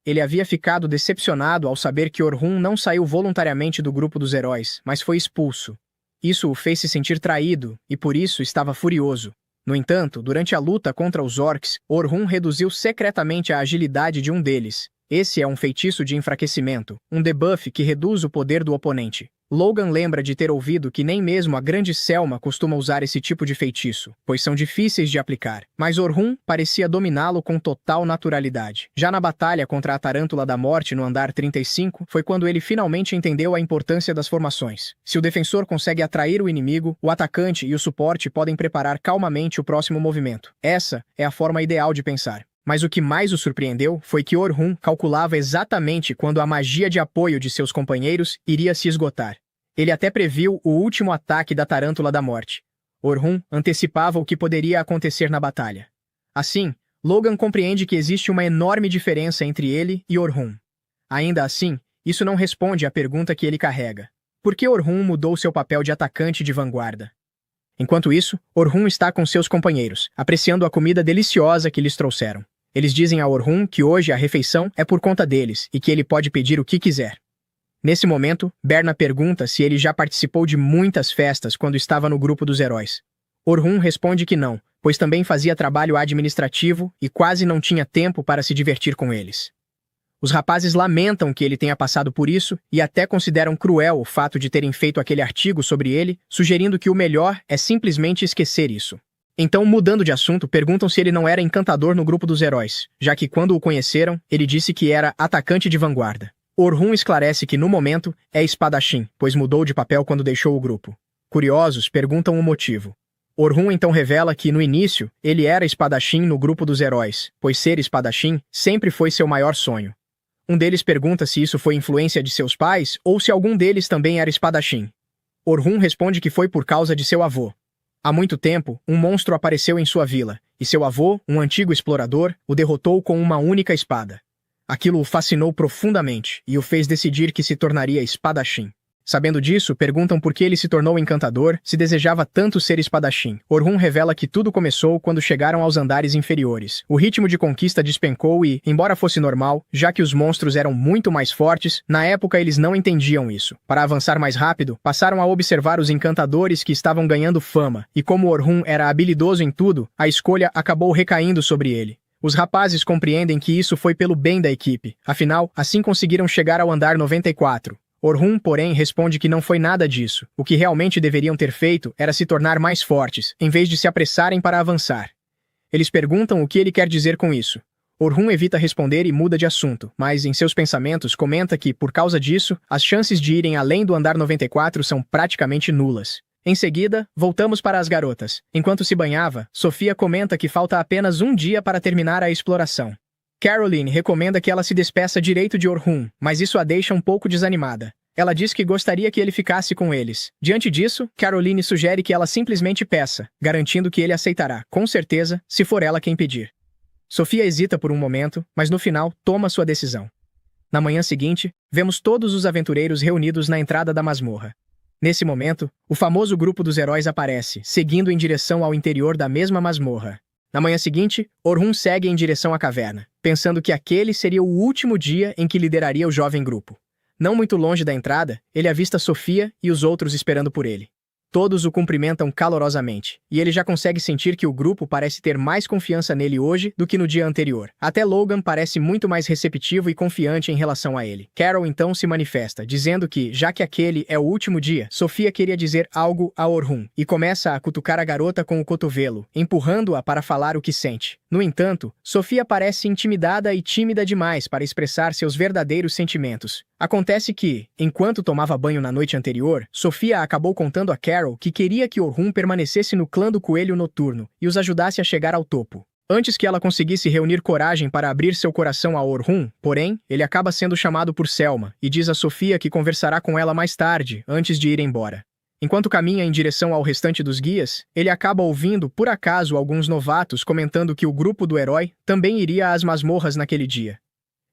Ele havia ficado decepcionado ao saber que Orhun não saiu voluntariamente do grupo dos heróis, mas foi expulso. Isso o fez se sentir traído, e por isso estava furioso. No entanto, durante a luta contra os orcs, Orhun reduziu secretamente a agilidade de um deles. Esse é um feitiço de enfraquecimento, um debuff que reduz o poder do oponente. Logan lembra de ter ouvido que nem mesmo a grande Selma costuma usar esse tipo de feitiço, pois são difíceis de aplicar. Mas Orhun parecia dominá-lo com total naturalidade. Já na batalha contra a Tarântula da Morte no andar 35, foi quando ele finalmente entendeu a importância das formações. Se o defensor consegue atrair o inimigo, o atacante e o suporte podem preparar calmamente o próximo movimento. Essa é a forma ideal de pensar. Mas o que mais o surpreendeu foi que Orhun calculava exatamente quando a magia de apoio de seus companheiros iria se esgotar. Ele até previu o último ataque da Tarântula da Morte. Orhun antecipava o que poderia acontecer na batalha. Assim, Logan compreende que existe uma enorme diferença entre ele e Orhun. Ainda assim, isso não responde à pergunta que ele carrega. Por que Orhun mudou seu papel de atacante de vanguarda? Enquanto isso, Orhun está com seus companheiros, apreciando a comida deliciosa que lhes trouxeram. Eles dizem a Orhun que hoje a refeição é por conta deles e que ele pode pedir o que quiser. Nesse momento, Berna pergunta se ele já participou de muitas festas quando estava no grupo dos heróis. Orhun responde que não, pois também fazia trabalho administrativo e quase não tinha tempo para se divertir com eles. Os rapazes lamentam que ele tenha passado por isso e até consideram cruel o fato de terem feito aquele artigo sobre ele, sugerindo que o melhor é simplesmente esquecer isso. Então, mudando de assunto, perguntam se ele não era encantador no grupo dos heróis, já que quando o conheceram, ele disse que era atacante de vanguarda. Orhun esclarece que, no momento, é espadachim, pois mudou de papel quando deixou o grupo. Curiosos, perguntam o motivo. Orhun então revela que, no início, ele era espadachim no grupo dos heróis, pois ser espadachim sempre foi seu maior sonho. Um deles pergunta se isso foi influência de seus pais ou se algum deles também era espadachim. Orhun responde que foi por causa de seu avô. Há muito tempo, um monstro apareceu em sua vila, e seu avô, um antigo explorador, o derrotou com uma única espada. Aquilo o fascinou profundamente e o fez decidir que se tornaria espadachim. Sabendo disso, perguntam por que ele se tornou encantador se desejava tanto ser espadachim. Orhun revela que tudo começou quando chegaram aos andares inferiores. O ritmo de conquista despencou e, embora fosse normal, já que os monstros eram muito mais fortes, na época eles não entendiam isso. Para avançar mais rápido, passaram a observar os encantadores que estavam ganhando fama, e como Orhun era habilidoso em tudo, a escolha acabou recaindo sobre ele. Os rapazes compreendem que isso foi pelo bem da equipe, afinal, assim conseguiram chegar ao andar 94. Orhun, porém, responde que não foi nada disso. O que realmente deveriam ter feito era se tornar mais fortes, em vez de se apressarem para avançar. Eles perguntam o que ele quer dizer com isso. Orhun evita responder e muda de assunto, mas em seus pensamentos comenta que, por causa disso, as chances de irem além do andar 94 são praticamente nulas. Em seguida, voltamos para as garotas. Enquanto se banhava, Sofia comenta que falta apenas um dia para terminar a exploração. Caroline recomenda que ela se despeça direito de Orhun, mas isso a deixa um pouco desanimada. Ela diz que gostaria que ele ficasse com eles. Diante disso, Caroline sugere que ela simplesmente peça, garantindo que ele aceitará, com certeza, se for ela quem pedir. Sofia hesita por um momento, mas no final toma sua decisão. Na manhã seguinte, vemos todos os aventureiros reunidos na entrada da masmorra. Nesse momento, o famoso grupo dos heróis aparece, seguindo em direção ao interior da mesma masmorra. Na manhã seguinte, Orhun segue em direção à caverna, pensando que aquele seria o último dia em que lideraria o jovem grupo. Não muito longe da entrada, ele avista Sofia e os outros esperando por ele. Todos o cumprimentam calorosamente, e ele já consegue sentir que o grupo parece ter mais confiança nele hoje do que no dia anterior. Até Logan parece muito mais receptivo e confiante em relação a ele. Carol então se manifesta, dizendo que, já que aquele é o último dia, Sofia queria dizer algo a Orhun, e começa a cutucar a garota com o cotovelo, empurrando-a para falar o que sente. No entanto, Sofia parece intimidada e tímida demais para expressar seus verdadeiros sentimentos. Acontece que, enquanto tomava banho na noite anterior, Sofia acabou contando a Carol que queria que Orhun permanecesse no clã do Coelho Noturno e os ajudasse a chegar ao topo. Antes que ela conseguisse reunir coragem para abrir seu coração a Orhun, porém, ele acaba sendo chamado por Selma e diz a Sofia que conversará com ela mais tarde, antes de ir embora. Enquanto caminha em direção ao restante dos guias, ele acaba ouvindo, por acaso, alguns novatos comentando que o grupo do herói também iria às masmorras naquele dia.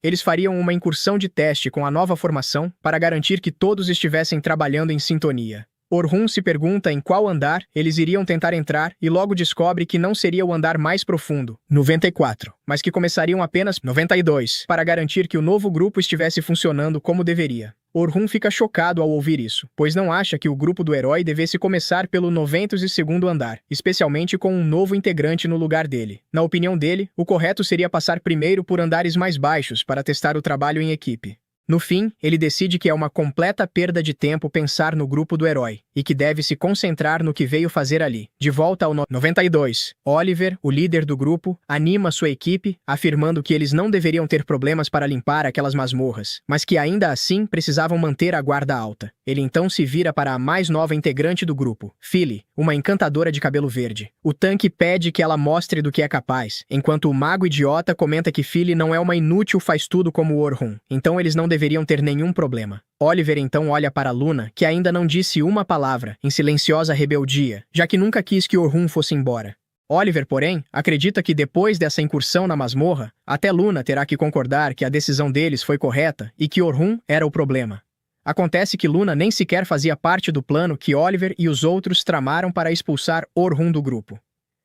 Eles fariam uma incursão de teste com a nova formação para garantir que todos estivessem trabalhando em sintonia. Orhun se pergunta em qual andar eles iriam tentar entrar e logo descobre que não seria o andar mais profundo, 94, mas que começariam apenas 92, para garantir que o novo grupo estivesse funcionando como deveria. Orhun fica chocado ao ouvir isso, pois não acha que o grupo do herói devesse começar pelo 92º andar, especialmente com um novo integrante no lugar dele. Na opinião dele, o correto seria passar primeiro por andares mais baixos para testar o trabalho em equipe. No fim, ele decide que é uma completa perda de tempo pensar no grupo do herói, e que deve se concentrar no que veio fazer ali. De volta ao 92, Oliver, o líder do grupo, anima sua equipe, afirmando que eles não deveriam ter problemas para limpar aquelas masmorras, mas que ainda assim precisavam manter a guarda alta. Ele então se vira para a mais nova integrante do grupo, Philly, uma encantadora de cabelo verde. O tanque pede que ela mostre do que é capaz, enquanto o mago idiota comenta que Philly não é uma inútil faz-tudo como o Orhun, então eles não deveriam ter nenhum problema. Oliver então olha para Luna, que ainda não disse uma palavra, em silenciosa rebeldia, já que nunca quis que Orhun fosse embora. Oliver, porém, acredita que depois dessa incursão na masmorra, até Luna terá que concordar que a decisão deles foi correta e que Orhun era o problema. Acontece que Luna nem sequer fazia parte do plano que Oliver e os outros tramaram para expulsar Orhun do grupo.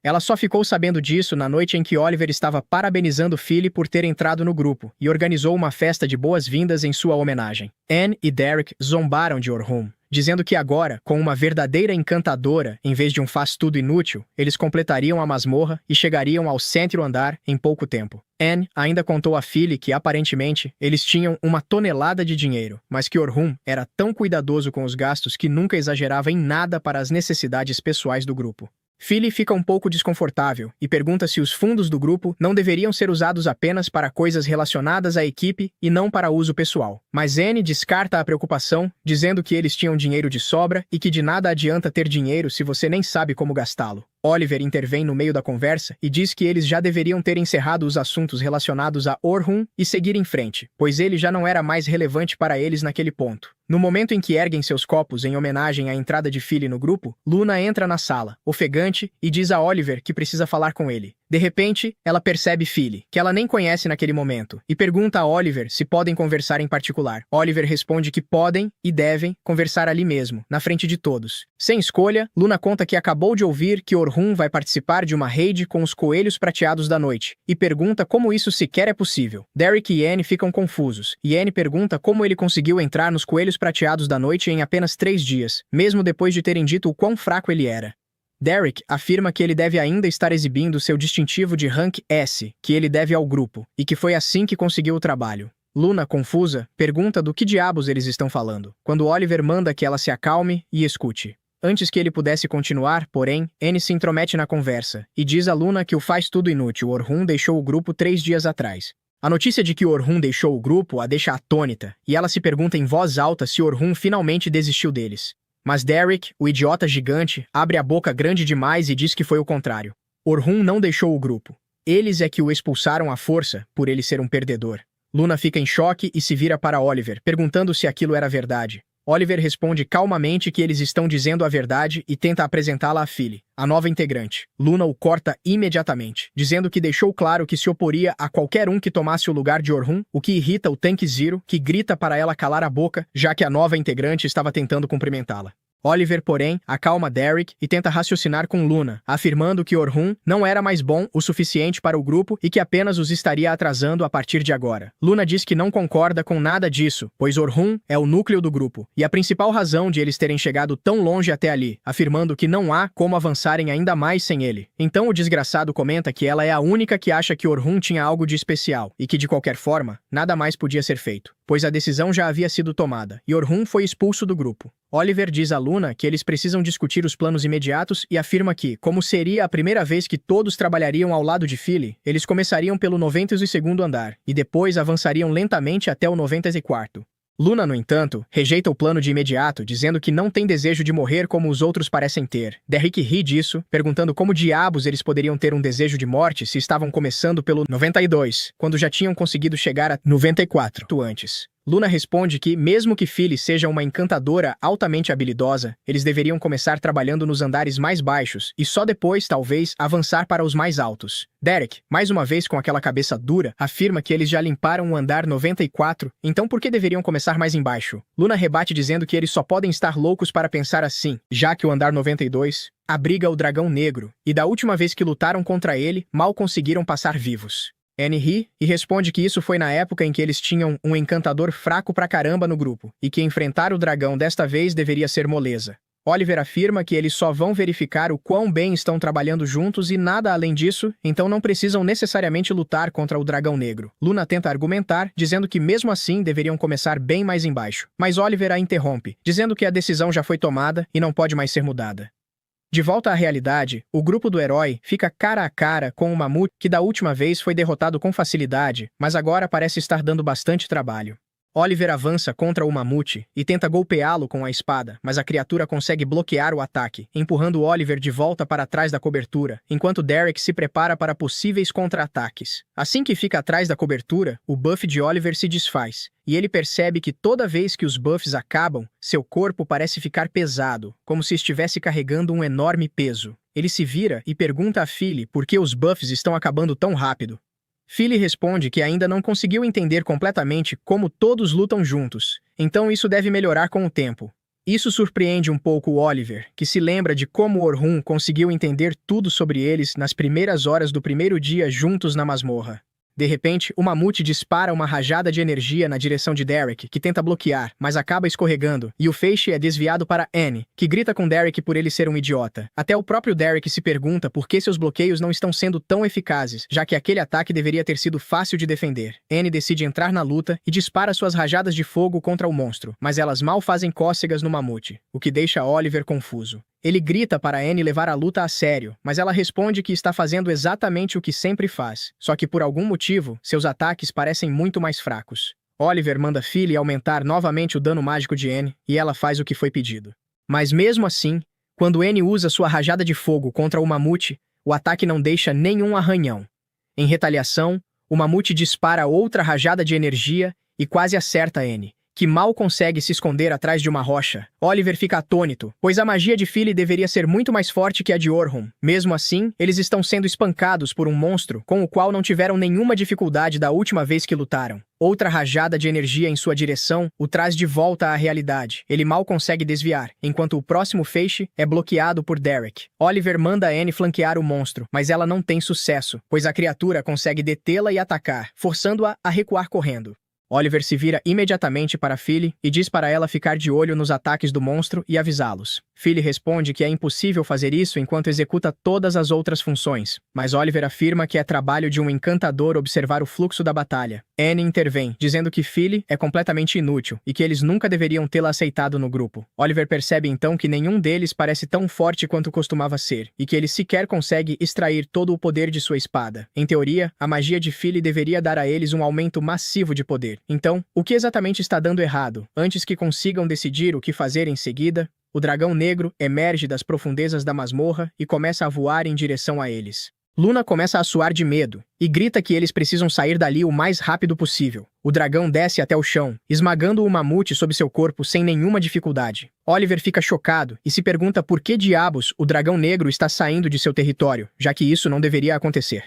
Ela só ficou sabendo disso na noite em que Oliver estava parabenizando Philly por ter entrado no grupo e organizou uma festa de boas-vindas em sua homenagem. Anne e Derek zombaram de Orhun, dizendo que agora, com uma verdadeira encantadora, em vez de um faz-tudo inútil, eles completariam a masmorra e chegariam ao 7º andar em pouco tempo. Anne ainda contou a Philly que, aparentemente, eles tinham uma tonelada de dinheiro, mas que Orhun era tão cuidadoso com os gastos que nunca exagerava em nada para as necessidades pessoais do grupo. Philly fica um pouco desconfortável e pergunta se os fundos do grupo não deveriam ser usados apenas para coisas relacionadas à equipe e não para uso pessoal. Mas Anne descarta a preocupação, dizendo que eles tinham dinheiro de sobra e que de nada adianta ter dinheiro se você nem sabe como gastá-lo. Oliver intervém no meio da conversa e diz que eles já deveriam ter encerrado os assuntos relacionados a Orhun e seguir em frente, pois ele já não era mais relevante para eles naquele ponto. No momento em que erguem seus copos em homenagem à entrada de Philly no grupo, Luna entra na sala, ofegante, e diz a Oliver que precisa falar com ele. De repente, ela percebe Philly, que ela nem conhece naquele momento, e pergunta a Oliver se podem conversar em particular. Oliver responde que podem e devem conversar ali mesmo, na frente de todos. Sem escolha, Luna conta que acabou de ouvir que Orhun vai participar de uma raid com os Coelhos Prateados da Noite, e pergunta como isso sequer é possível. Derek e Anne ficam confusos, e Anne pergunta como ele conseguiu entrar nos Coelhos Prateados da Noite em apenas 3 dias, mesmo depois de terem dito o quão fraco ele era. Derek afirma que ele deve ainda estar exibindo seu distintivo de Rank S, que ele deve ao grupo, e que foi assim que conseguiu o trabalho. Luna, confusa, pergunta do que diabos eles estão falando, quando Oliver manda que ela se acalme e escute. Antes que ele pudesse continuar, porém, Anne se intromete na conversa, e diz a Luna que o faz-tudo inútil Orhun deixou o grupo 3 dias atrás. A notícia de que Orhun deixou o grupo a deixa atônita, e ela se pergunta em voz alta se Orhun finalmente desistiu deles. Mas Derek, o idiota gigante, abre a boca grande demais e diz que foi o contrário. Orhun não deixou o grupo. Eles é que o expulsaram à força, por ele ser um perdedor. Luna fica em choque e se vira para Oliver, perguntando se aquilo era verdade. Oliver responde calmamente que eles estão dizendo a verdade e tenta apresentá-la a Philly, a nova integrante. Luna o corta imediatamente, dizendo que deixou claro que se oporia a qualquer um que tomasse o lugar de Orhun, o que irrita o Tanque Zero, que grita para ela calar a boca, já que a nova integrante estava tentando cumprimentá-la. Oliver, porém, acalma Derek e tenta raciocinar com Luna, afirmando que Orhun não era mais bom o suficiente para o grupo e que apenas os estaria atrasando a partir de agora. Luna diz que não concorda com nada disso, pois Orhun é o núcleo do grupo, e a principal razão de eles terem chegado tão longe até ali, afirmando que não há como avançarem ainda mais sem ele. Então o desgraçado comenta que ela é a única que acha que Orhun tinha algo de especial, e que de qualquer forma, nada mais podia ser feito, pois a decisão já havia sido tomada, e Orhun foi expulso do grupo. Oliver diz a Luna que eles precisam discutir os planos imediatos e afirma que, como seria a primeira vez que todos trabalhariam ao lado de Philly, eles começariam pelo 92º andar e depois avançariam lentamente até o 94º. Luna, no entanto, rejeita o plano de imediato, dizendo que não tem desejo de morrer como os outros parecem ter. Derek ri disso, perguntando como diabos eles poderiam ter um desejo de morte se estavam começando pelo 92, quando já tinham conseguido chegar a 94 antes. Luna responde que, mesmo que Philly seja uma encantadora altamente habilidosa, eles deveriam começar trabalhando nos andares mais baixos e só depois, talvez, avançar para os mais altos. Derek, mais uma vez com aquela cabeça dura, afirma que eles já limparam o andar 94, então por que deveriam começar mais embaixo? Luna rebate dizendo que eles só podem estar loucos para pensar assim, já que o andar 92 abriga o dragão negro, e da última vez que lutaram contra ele, mal conseguiram passar vivos. Anne ri e responde que isso foi na época em que eles tinham um encantador fraco pra caramba no grupo, e que enfrentar o dragão desta vez deveria ser moleza. Oliver afirma que eles só vão verificar o quão bem estão trabalhando juntos e nada além disso, então não precisam necessariamente lutar contra o Dragão Negro. Luna tenta argumentar, dizendo que mesmo assim deveriam começar bem mais embaixo. Mas Oliver a interrompe, dizendo que a decisão já foi tomada e não pode mais ser mudada. De volta à realidade, o grupo do herói fica cara a cara com o mamute que da última vez foi derrotado com facilidade, mas agora parece estar dando bastante trabalho. Oliver avança contra o mamute e tenta golpeá-lo com a espada, mas a criatura consegue bloquear o ataque, empurrando Oliver de volta para trás da cobertura, enquanto Derek se prepara para possíveis contra-ataques. Assim que fica atrás da cobertura, o buff de Oliver se desfaz, e ele percebe que toda vez que os buffs acabam, seu corpo parece ficar pesado, como se estivesse carregando um enorme peso. Ele se vira e pergunta a Philly por que os buffs estão acabando tão rápido. Philly responde que ainda não conseguiu entender completamente como todos lutam juntos, então isso deve melhorar com o tempo. Isso surpreende um pouco o Oliver, que se lembra de como Orhun conseguiu entender tudo sobre eles nas primeiras horas do primeiro dia juntos na masmorra. De repente, o mamute dispara uma rajada de energia na direção de Derek, que tenta bloquear, mas acaba escorregando, e o feixe é desviado para Annie, que grita com Derek por ele ser um idiota. Até o próprio Derek se pergunta por que seus bloqueios não estão sendo tão eficazes, já que aquele ataque deveria ter sido fácil de defender. Annie decide entrar na luta e dispara suas rajadas de fogo contra o monstro, mas elas mal fazem cócegas no mamute, o que deixa Oliver confuso. Ele grita para Annie levar a luta a sério, mas ela responde que está fazendo exatamente o que sempre faz, só que por algum motivo, seus ataques parecem muito mais fracos. Oliver manda Philly aumentar novamente o dano mágico de Annie, e ela faz o que foi pedido. Mas mesmo assim, quando Annie usa sua rajada de fogo contra o mamute, o ataque não deixa nenhum arranhão. Em retaliação, o mamute dispara outra rajada de energia e quase acerta Annie, que mal consegue se esconder atrás de uma rocha. Oliver fica atônito, pois a magia de Philly deveria ser muito mais forte que a de Orhun. Mesmo assim, eles estão sendo espancados por um monstro com o qual não tiveram nenhuma dificuldade da última vez que lutaram. Outra rajada de energia em sua direção o traz de volta à realidade. Ele mal consegue desviar, enquanto o próximo feixe é bloqueado por Derek. Oliver manda Annie flanquear o monstro, mas ela não tem sucesso, pois a criatura consegue detê-la e atacar, forçando-a a recuar correndo. Oliver se vira imediatamente para Philly e diz para ela ficar de olho nos ataques do monstro e avisá-los. Philly responde que é impossível fazer isso enquanto executa todas as outras funções, mas Oliver afirma que é trabalho de um encantador observar o fluxo da batalha. Annie intervém, dizendo que Philly é completamente inútil e que eles nunca deveriam tê-la aceitado no grupo. Oliver percebe então que nenhum deles parece tão forte quanto costumava ser, e que ele sequer consegue extrair todo o poder de sua espada. Em teoria, a magia de Philly deveria dar a eles um aumento massivo de poder. Então, o que exatamente está dando errado? Antes que consigam decidir o que fazer em seguida, o dragão negro emerge das profundezas da masmorra e começa a voar em direção a eles. Luna começa a suar de medo e grita que eles precisam sair dali o mais rápido possível. O dragão desce até o chão, esmagando o mamute sob seu corpo sem nenhuma dificuldade. Oliver fica chocado e se pergunta por que diabos o dragão negro está saindo de seu território, já que isso não deveria acontecer.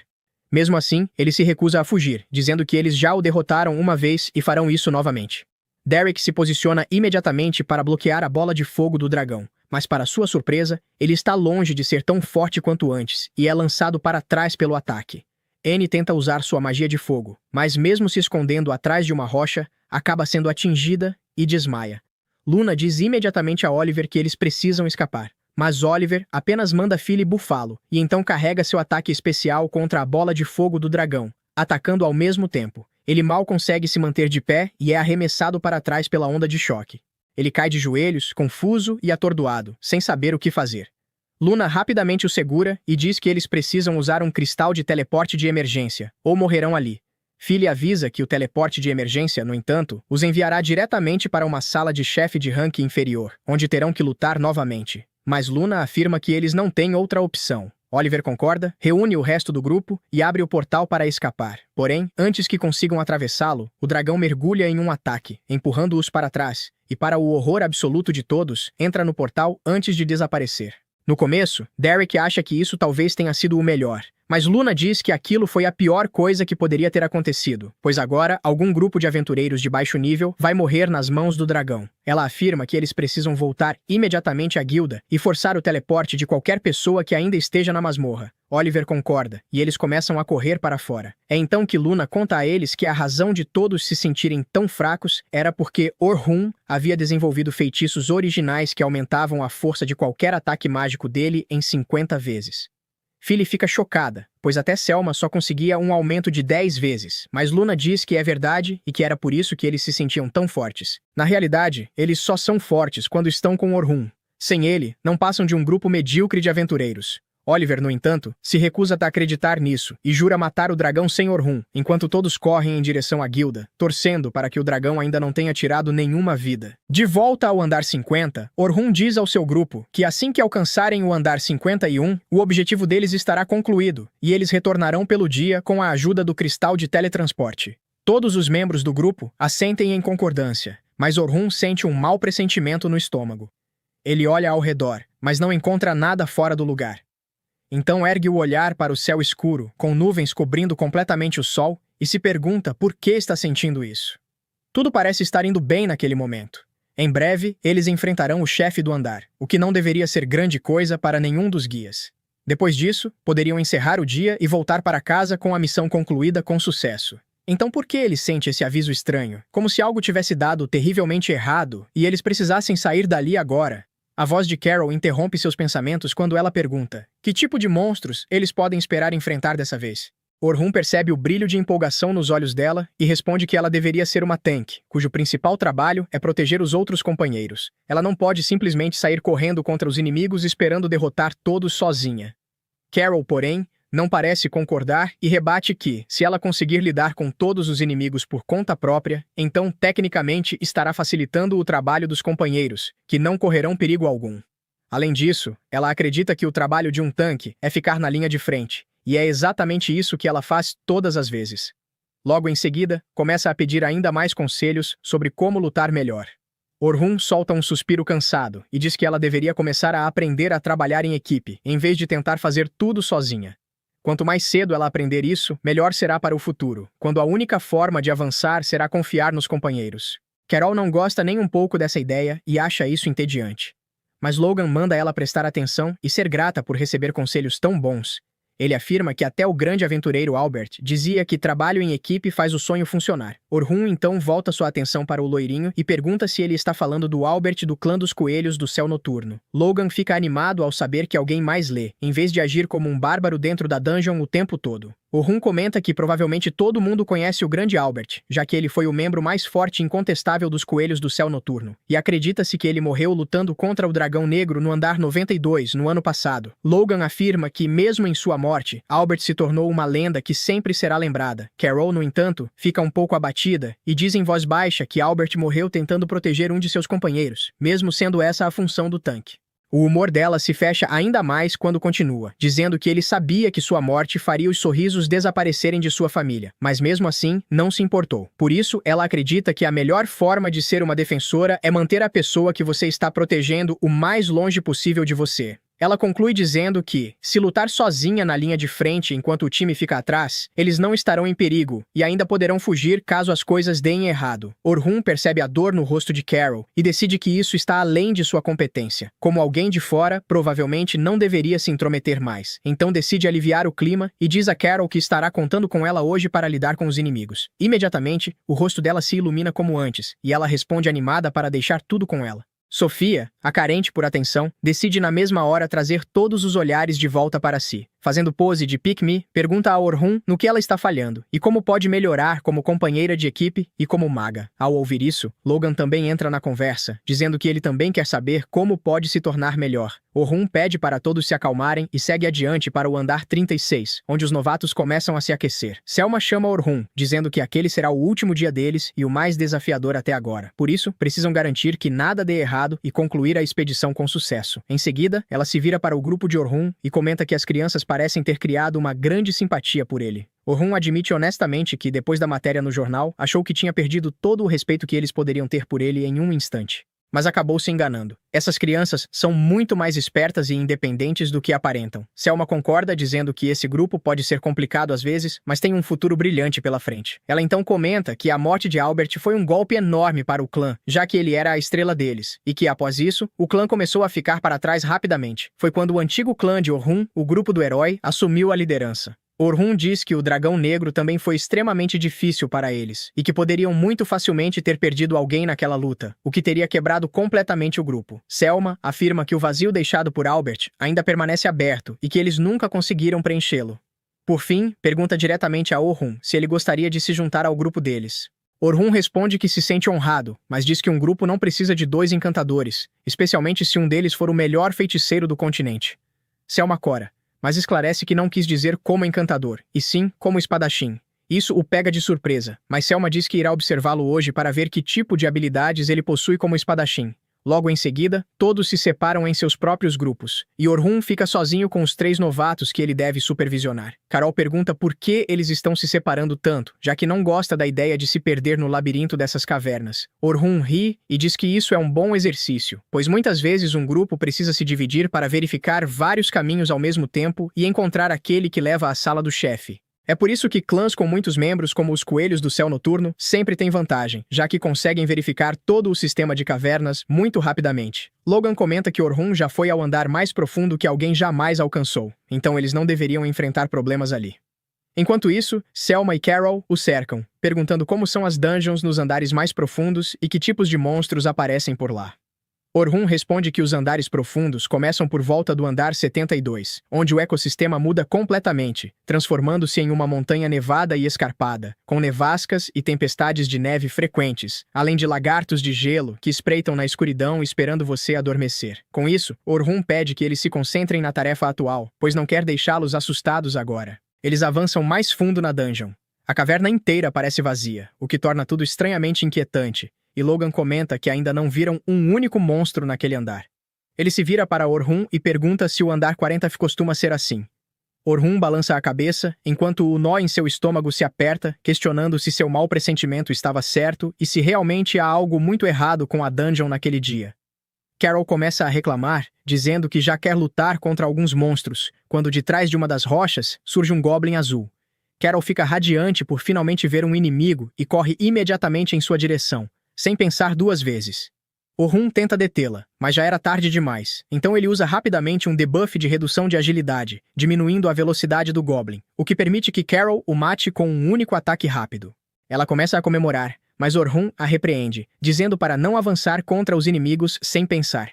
Mesmo assim, ele se recusa a fugir, dizendo que eles já o derrotaram uma vez e farão isso novamente. Derek se posiciona imediatamente para bloquear a bola de fogo do dragão, mas para sua surpresa, ele está longe de ser tão forte quanto antes e é lançado para trás pelo ataque. Annie tenta usar sua magia de fogo, mas mesmo se escondendo atrás de uma rocha, acaba sendo atingida e desmaia. Luna diz imediatamente a Oliver que eles precisam escapar, mas Oliver apenas manda Philly bufá-lo e então carrega seu ataque especial contra a bola de fogo do dragão, atacando ao mesmo tempo. Ele mal consegue se manter de pé e é arremessado para trás pela onda de choque. Ele cai de joelhos, confuso e atordoado, sem saber o que fazer. Luna rapidamente o segura e diz que eles precisam usar um cristal de teleporte de emergência, ou morrerão ali. Philly avisa que o teleporte de emergência, no entanto, os enviará diretamente para uma sala de chefe de rank inferior, onde terão que lutar novamente. Mas Luna afirma que eles não têm outra opção. Oliver concorda, reúne o resto do grupo e abre o portal para escapar. Porém, antes que consigam atravessá-lo, o dragão mergulha em um ataque, empurrando-os para trás, e para o horror absoluto de todos, entra no portal antes de desaparecer. No começo, Derek acha que isso talvez tenha sido o melhor, Mas Luna diz que aquilo foi a pior coisa que poderia ter acontecido, pois agora algum grupo de aventureiros de baixo nível vai morrer nas mãos do dragão. Ela afirma que eles precisam voltar imediatamente à guilda e forçar o teleporte de qualquer pessoa que ainda esteja na masmorra. Oliver concorda, e eles começam a correr para fora. É então que Luna conta a eles que a razão de todos se sentirem tão fracos era porque Orhun havia desenvolvido feitiços originais que aumentavam a força de qualquer ataque mágico dele em 50 vezes. Philly fica chocada, pois até Selma só conseguia um aumento de 10 vezes, mas Luna diz que é verdade e que era por isso que eles se sentiam tão fortes. Na realidade, eles só são fortes quando estão com Orhun. Sem ele, não passam de um grupo medíocre de aventureiros. Oliver, no entanto, se recusa a acreditar nisso e jura matar o dragão sem Orhun, enquanto todos correm em direção à guilda, torcendo para que o dragão ainda não tenha tirado nenhuma vida. De volta ao andar 50, Orhun diz ao seu grupo que assim que alcançarem o andar 51, o objetivo deles estará concluído, e eles retornarão pelo dia com a ajuda do cristal de teletransporte. Todos os membros do grupo assentem em concordância, mas Orhun sente um mau pressentimento no estômago. Ele olha ao redor, mas não encontra nada fora do lugar. Então ergue o olhar para o céu escuro, com nuvens cobrindo completamente o sol, e se pergunta por que está sentindo isso. Tudo parece estar indo bem naquele momento. Em breve, eles enfrentarão o chefe do andar, o que não deveria ser grande coisa para nenhum dos guias. Depois disso, poderiam encerrar o dia e voltar para casa com a missão concluída com sucesso. Então por que ele sente esse aviso estranho? Como se algo tivesse dado terrivelmente errado e eles precisassem sair dali agora? A voz de Carol interrompe seus pensamentos quando ela pergunta: que tipo de monstros eles podem esperar enfrentar dessa vez? Orhun percebe o brilho de empolgação nos olhos dela e responde que ela deveria ser uma tanque, cujo principal trabalho é proteger os outros companheiros. Ela não pode simplesmente sair correndo contra os inimigos esperando derrotar todos sozinha. Carol, porém, não parece concordar e rebate que, se ela conseguir lidar com todos os inimigos por conta própria, então tecnicamente estará facilitando o trabalho dos companheiros, que não correrão perigo algum. Além disso, ela acredita que o trabalho de um tanque é ficar na linha de frente, e é exatamente isso que ela faz todas as vezes. Logo em seguida, começa a pedir ainda mais conselhos sobre como lutar melhor. Orhun solta um suspiro cansado e diz que ela deveria começar a aprender a trabalhar em equipe, em vez de tentar fazer tudo sozinha. Quanto mais cedo ela aprender isso, melhor será para o futuro, quando a única forma de avançar será confiar nos companheiros. Carol não gosta nem um pouco dessa ideia e acha isso entediante. Mas Logan manda ela prestar atenção e ser grata por receber conselhos tão bons. Ele afirma que até o grande aventureiro Albert dizia que trabalho em equipe faz o sonho funcionar. Orhun então volta sua atenção para o loirinho e pergunta se ele está falando do Albert do clã dos coelhos do céu noturno. Logan fica animado ao saber que alguém mais lê, em vez de agir como um bárbaro dentro da dungeon o tempo todo. Orhun comenta que provavelmente todo mundo conhece o grande Albert, já que ele foi o membro mais forte e incontestável dos coelhos do céu noturno, e acredita-se que ele morreu lutando contra o dragão negro no andar 92 no ano passado. Logan afirma que, mesmo em sua morte, Albert se tornou uma lenda que sempre será lembrada. Carol, no entanto, fica um pouco abatida e diz em voz baixa que Albert morreu tentando proteger um de seus companheiros, mesmo sendo essa a função do tanque. O humor dela se fecha ainda mais quando continua, dizendo que ele sabia que sua morte faria os sorrisos desaparecerem de sua família, mas mesmo assim, não se importou. Por isso, ela acredita que a melhor forma de ser uma defensora é manter a pessoa que você está protegendo o mais longe possível de você. Ela conclui dizendo que, se lutar sozinha na linha de frente enquanto o time fica atrás, eles não estarão em perigo e ainda poderão fugir caso as coisas deem errado. Orhun percebe a dor no rosto de Carol e decide que isso está além de sua competência. Como alguém de fora, provavelmente não deveria se intrometer mais. Então decide aliviar o clima e diz a Carol que estará contando com ela hoje para lidar com os inimigos. Imediatamente, o rosto dela se ilumina como antes e ela responde animada para deixar tudo com ela. Sofia, a carente por atenção, decide na mesma hora trazer todos os olhares de volta para si. Fazendo pose de pick me, pergunta a Orhun no que ela está falhando e como pode melhorar como companheira de equipe e como maga. Ao ouvir isso, Logan também entra na conversa, dizendo que ele também quer saber como pode se tornar melhor. Orhun pede para todos se acalmarem e segue adiante para o andar 36, onde os novatos começam a se aquecer. Selma chama Orhun, dizendo que aquele será o último dia deles e o mais desafiador até agora. Por isso, precisam garantir que nada dê errado e concluir a expedição com sucesso. Em seguida, ela se vira para o grupo de Orhun e comenta que as crianças parecem ter criado uma grande simpatia por ele. Orhun admite honestamente que, depois da matéria no jornal, achou que tinha perdido todo o respeito que eles poderiam ter por ele em um instante. mas acabou se enganando. Essas crianças são muito mais espertas e independentes do que aparentam. Selma concorda, dizendo que esse grupo pode ser complicado às vezes, mas tem um futuro brilhante pela frente. Ela então comenta que a morte de Albert foi um golpe enorme para o clã, já que ele era a estrela deles, e que após isso, o clã começou a ficar para trás rapidamente. Foi quando o antigo clã de Orhun, o grupo do herói, assumiu a liderança. Orhun diz que o Dragão Negro também foi extremamente difícil para eles, e que poderiam muito facilmente ter perdido alguém naquela luta, o que teria quebrado completamente o grupo. Selma afirma que o vazio deixado por Albert ainda permanece aberto e que eles nunca conseguiram preenchê-lo. Por fim, pergunta diretamente a Orhun se ele gostaria de se juntar ao grupo deles. Orhun responde que se sente honrado, mas diz que um grupo não precisa de 2 encantadores, especialmente se um deles for o melhor feiticeiro do continente. Selma cora, mas esclarece que não quis dizer como encantador, e sim como espadachim. Isso o pega de surpresa, mas Selma diz que irá observá-lo hoje para ver que tipo de habilidades ele possui como espadachim. Logo em seguida, todos se separam em seus próprios grupos, e Orhun fica sozinho com os 3 novatos que ele deve supervisionar. Carol pergunta por que eles estão se separando tanto, já que não gosta da ideia de se perder no labirinto dessas cavernas. Orhun ri e diz que isso é um bom exercício, pois muitas vezes um grupo precisa se dividir para verificar vários caminhos ao mesmo tempo e encontrar aquele que leva à sala do chefe. É por isso que clãs com muitos membros, como os Coelhos do Céu Noturno, sempre têm vantagem, já que conseguem verificar todo o sistema de cavernas muito rapidamente. Logan comenta que Orhun já foi ao andar mais profundo que alguém jamais alcançou, então eles não deveriam enfrentar problemas ali. Enquanto isso, Selma e Carol o cercam, perguntando como são as dungeons nos andares mais profundos e que tipos de monstros aparecem por lá. Orhun responde que os andares profundos começam por volta do andar 72, onde o ecossistema muda completamente, transformando-se em uma montanha nevada e escarpada, com nevascas e tempestades de neve frequentes, além de lagartos de gelo que espreitam na escuridão esperando você adormecer. Com isso, Orhun pede que eles se concentrem na tarefa atual, pois não quer deixá-los assustados agora. Eles avançam mais fundo na dungeon. A caverna inteira parece vazia, o que torna tudo estranhamente inquietante, e Logan comenta que ainda não viram um único monstro naquele andar. Ele se vira para Orhun e pergunta se o andar 40 costuma ser assim. Orhun balança a cabeça, enquanto o nó em seu estômago se aperta, questionando se seu mau pressentimento estava certo e se realmente há algo muito errado com a dungeon naquele dia. Carol começa a reclamar, dizendo que já quer lutar contra alguns monstros, quando de trás de uma das rochas surge um goblin azul. Carol fica radiante por finalmente ver um inimigo e corre imediatamente em sua direção, sem pensar 2 vezes. Orhun tenta detê-la, mas já era tarde demais, então ele usa rapidamente um debuff de redução de agilidade, diminuindo a velocidade do Goblin, o que permite que Carol o mate com um único ataque rápido. Ela começa a comemorar, mas Orhun a repreende, dizendo para não avançar contra os inimigos sem pensar.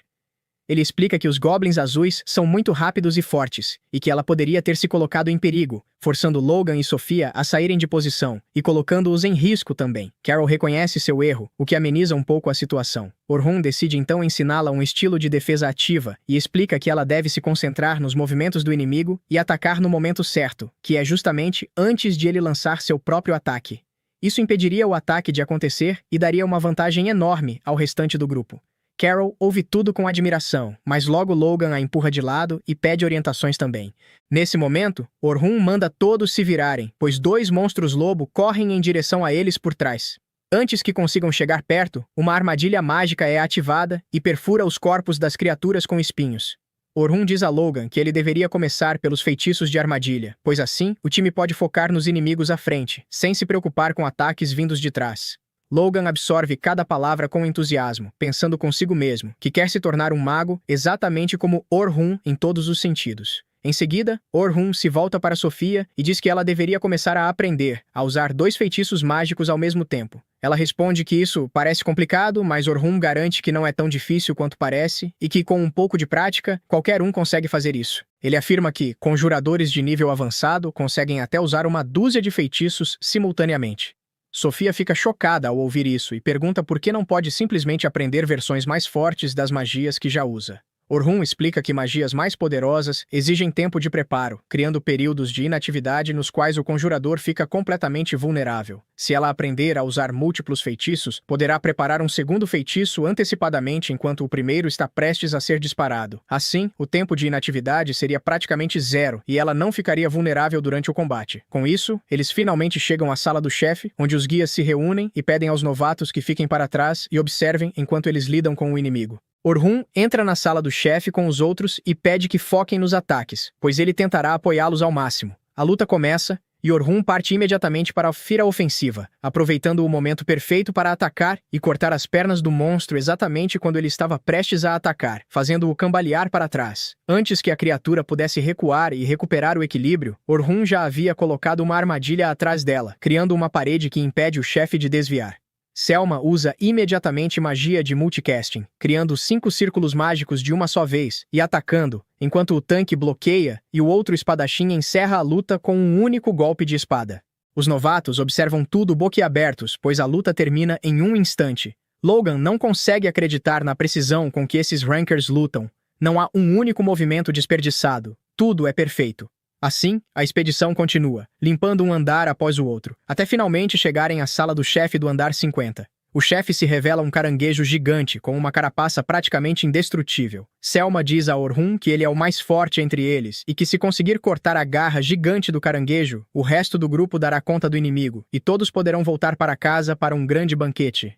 Ele explica que os Goblins azuis são muito rápidos e fortes, e que ela poderia ter se colocado em perigo, forçando Logan e Sofia a saírem de posição, e colocando-os em risco também. Carol reconhece seu erro, o que ameniza um pouco a situação. Orhun decide então ensiná-la um estilo de defesa ativa, e explica que ela deve se concentrar nos movimentos do inimigo e atacar no momento certo, que é justamente antes de ele lançar seu próprio ataque. Isso impediria o ataque de acontecer e daria uma vantagem enorme ao restante do grupo. Carol ouve tudo com admiração, mas logo Logan a empurra de lado e pede orientações também. Nesse momento, Orhun manda todos se virarem, pois 2 monstros-lobo correm em direção a eles por trás. Antes que consigam chegar perto, uma armadilha mágica é ativada e perfura os corpos das criaturas com espinhos. Orhun diz a Logan que ele deveria começar pelos feitiços de armadilha, pois assim, o time pode focar nos inimigos à frente, sem se preocupar com ataques vindos de trás. Logan absorve cada palavra com entusiasmo, pensando consigo mesmo, que quer se tornar um mago exatamente como Orhun em todos os sentidos. Em seguida, Orhun se volta para Sofia e diz que ela deveria começar a aprender a usar 2 feitiços mágicos ao mesmo tempo. Ela responde que isso parece complicado, mas Orhun garante que não é tão difícil quanto parece e que, com um pouco de prática, qualquer um consegue fazer isso. Ele afirma que conjuradores de nível avançado conseguem até usar uma dúzia de feitiços simultaneamente. Sofia fica chocada ao ouvir isso e pergunta por que não pode simplesmente aprender versões mais fortes das magias que já usa. Orhun explica que magias mais poderosas exigem tempo de preparo, criando períodos de inatividade nos quais o conjurador fica completamente vulnerável. Se ela aprender a usar múltiplos feitiços, poderá preparar um segundo feitiço antecipadamente enquanto o primeiro está prestes a ser disparado. Assim, o tempo de inatividade seria praticamente zero e ela não ficaria vulnerável durante o combate. Com isso, eles finalmente chegam à sala do chefe, onde os guias se reúnem e pedem aos novatos que fiquem para trás e observem enquanto eles lidam com o inimigo. Orhun entra na sala do chefe com os outros e pede que foquem nos ataques, pois ele tentará apoiá-los ao máximo. A luta começa e Orhun parte imediatamente para a ofensiva, aproveitando o momento perfeito para atacar e cortar as pernas do monstro exatamente quando ele estava prestes a atacar, fazendo-o cambalear para trás. Antes que a criatura pudesse recuar e recuperar o equilíbrio, Orhun já havia colocado uma armadilha atrás dela, criando uma parede que impede o chefe de desviar. Selma usa imediatamente magia de multicasting, criando 5 círculos mágicos de uma só vez e atacando, enquanto o tanque bloqueia e o outro espadachim encerra a luta com um único golpe de espada. Os novatos observam tudo boquiabertos, pois a luta termina em um instante. Logan não consegue acreditar na precisão com que esses rankers lutam. Não há um único movimento desperdiçado. Tudo é perfeito. Assim, a expedição continua, limpando um andar após o outro, até finalmente chegarem à sala do chefe do andar 50. O chefe se revela um caranguejo gigante, com uma carapaça praticamente indestrutível. Selma diz a Orhun que ele é o mais forte entre eles, e que se conseguir cortar a garra gigante do caranguejo, o resto do grupo dará conta do inimigo, e todos poderão voltar para casa para um grande banquete.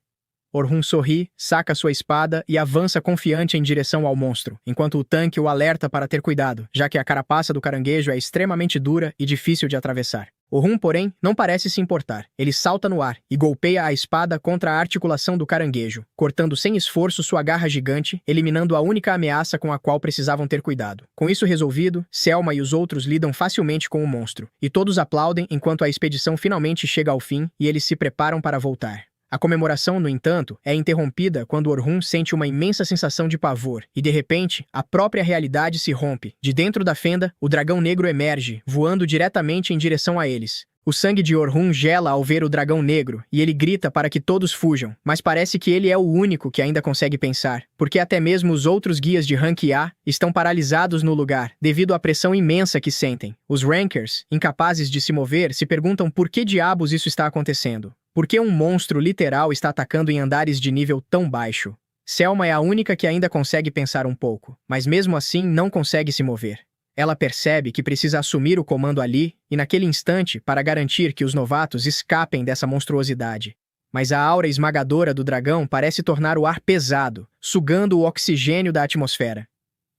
Orhun sorri, saca sua espada e avança confiante em direção ao monstro, enquanto o tanque o alerta para ter cuidado, já que a carapaça do caranguejo é extremamente dura e difícil de atravessar. Orhun, porém, não parece se importar. Ele salta no ar e golpeia a espada contra a articulação do caranguejo, cortando sem esforço sua garra gigante, eliminando a única ameaça com a qual precisavam ter cuidado. Com isso resolvido, Selma e os outros lidam facilmente com o monstro, e todos aplaudem enquanto a expedição finalmente chega ao fim e eles se preparam para voltar. A comemoração, no entanto, é interrompida quando Orhun sente uma imensa sensação de pavor, e de repente, a própria realidade se rompe. De dentro da fenda, o dragão negro emerge, voando diretamente em direção a eles. O sangue de Orhun gela ao ver o dragão negro, e ele grita para que todos fujam, mas parece que ele é o único que ainda consegue pensar, porque até mesmo os outros guias de Rank A estão paralisados no lugar, devido à pressão imensa que sentem. Os Rankers, incapazes de se mover, se perguntam por que diabos isso está acontecendo. Por que um monstro literal está atacando em andares de nível tão baixo? Selma é a única que ainda consegue pensar um pouco, mas mesmo assim não consegue se mover. Ela percebe que precisa assumir o comando ali e naquele instante para garantir que os novatos escapem dessa monstruosidade. Mas a aura esmagadora do dragão parece tornar o ar pesado, sugando o oxigênio da atmosfera.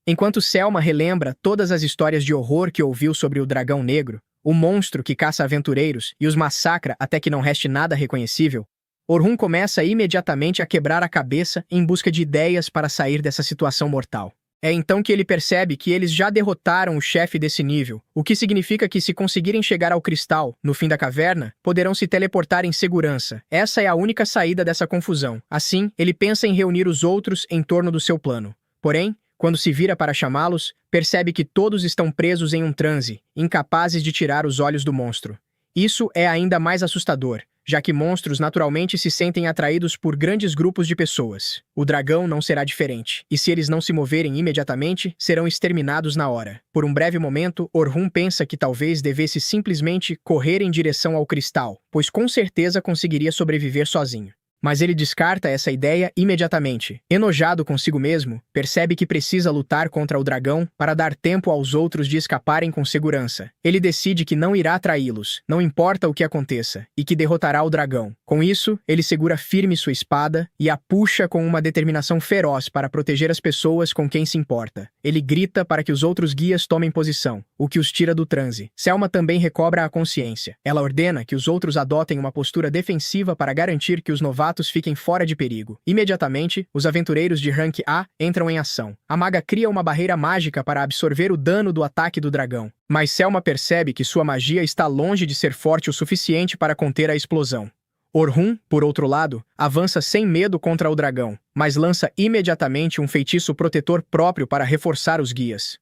Enquanto Selma relembra todas as histórias de horror que ouviu sobre o dragão negro, o monstro que caça aventureiros e os massacra até que não reste nada reconhecível, Orhun começa imediatamente a quebrar a cabeça em busca de ideias para sair dessa situação mortal. É então que ele percebe que eles já derrotaram o chefe desse nível, o que significa que se conseguirem chegar ao cristal, no fim da caverna, poderão se teleportar em segurança. Essa é a única saída dessa confusão. Assim, ele pensa em reunir os outros em torno do seu plano. Porém, quando se vira para chamá-los, percebe que todos estão presos em um transe, incapazes de tirar os olhos do monstro. Isso é ainda mais assustador, já que monstros naturalmente se sentem atraídos por grandes grupos de pessoas. O dragão não será diferente, e se eles não se moverem imediatamente, serão exterminados na hora. Por um breve momento, Orhun pensa que talvez devesse simplesmente correr em direção ao cristal, pois com certeza conseguiria sobreviver sozinho. Mas ele descarta essa ideia imediatamente. Enojado consigo mesmo, percebe que precisa lutar contra o dragão para dar tempo aos outros de escaparem com segurança. Ele decide que não irá traí-los, não importa o que aconteça, e que derrotará o dragão. Com isso, ele segura firme sua espada e a puxa com uma determinação feroz para proteger as pessoas com quem se importa. Ele grita para que os outros guias tomem posição, o que os tira do transe. Selma também recobra a consciência. Ela ordena que os outros adotem uma postura defensiva para garantir que os novatos fiquem fora de perigo. Imediatamente, os aventureiros de Rank A entram em ação. A maga cria uma barreira mágica para absorver o dano do ataque do dragão. Mas Selma percebe que sua magia está longe de ser forte o suficiente para conter a explosão. Orhun, por outro lado, avança sem medo contra o dragão, mas lança imediatamente um feitiço protetor próprio para reforçar os guias.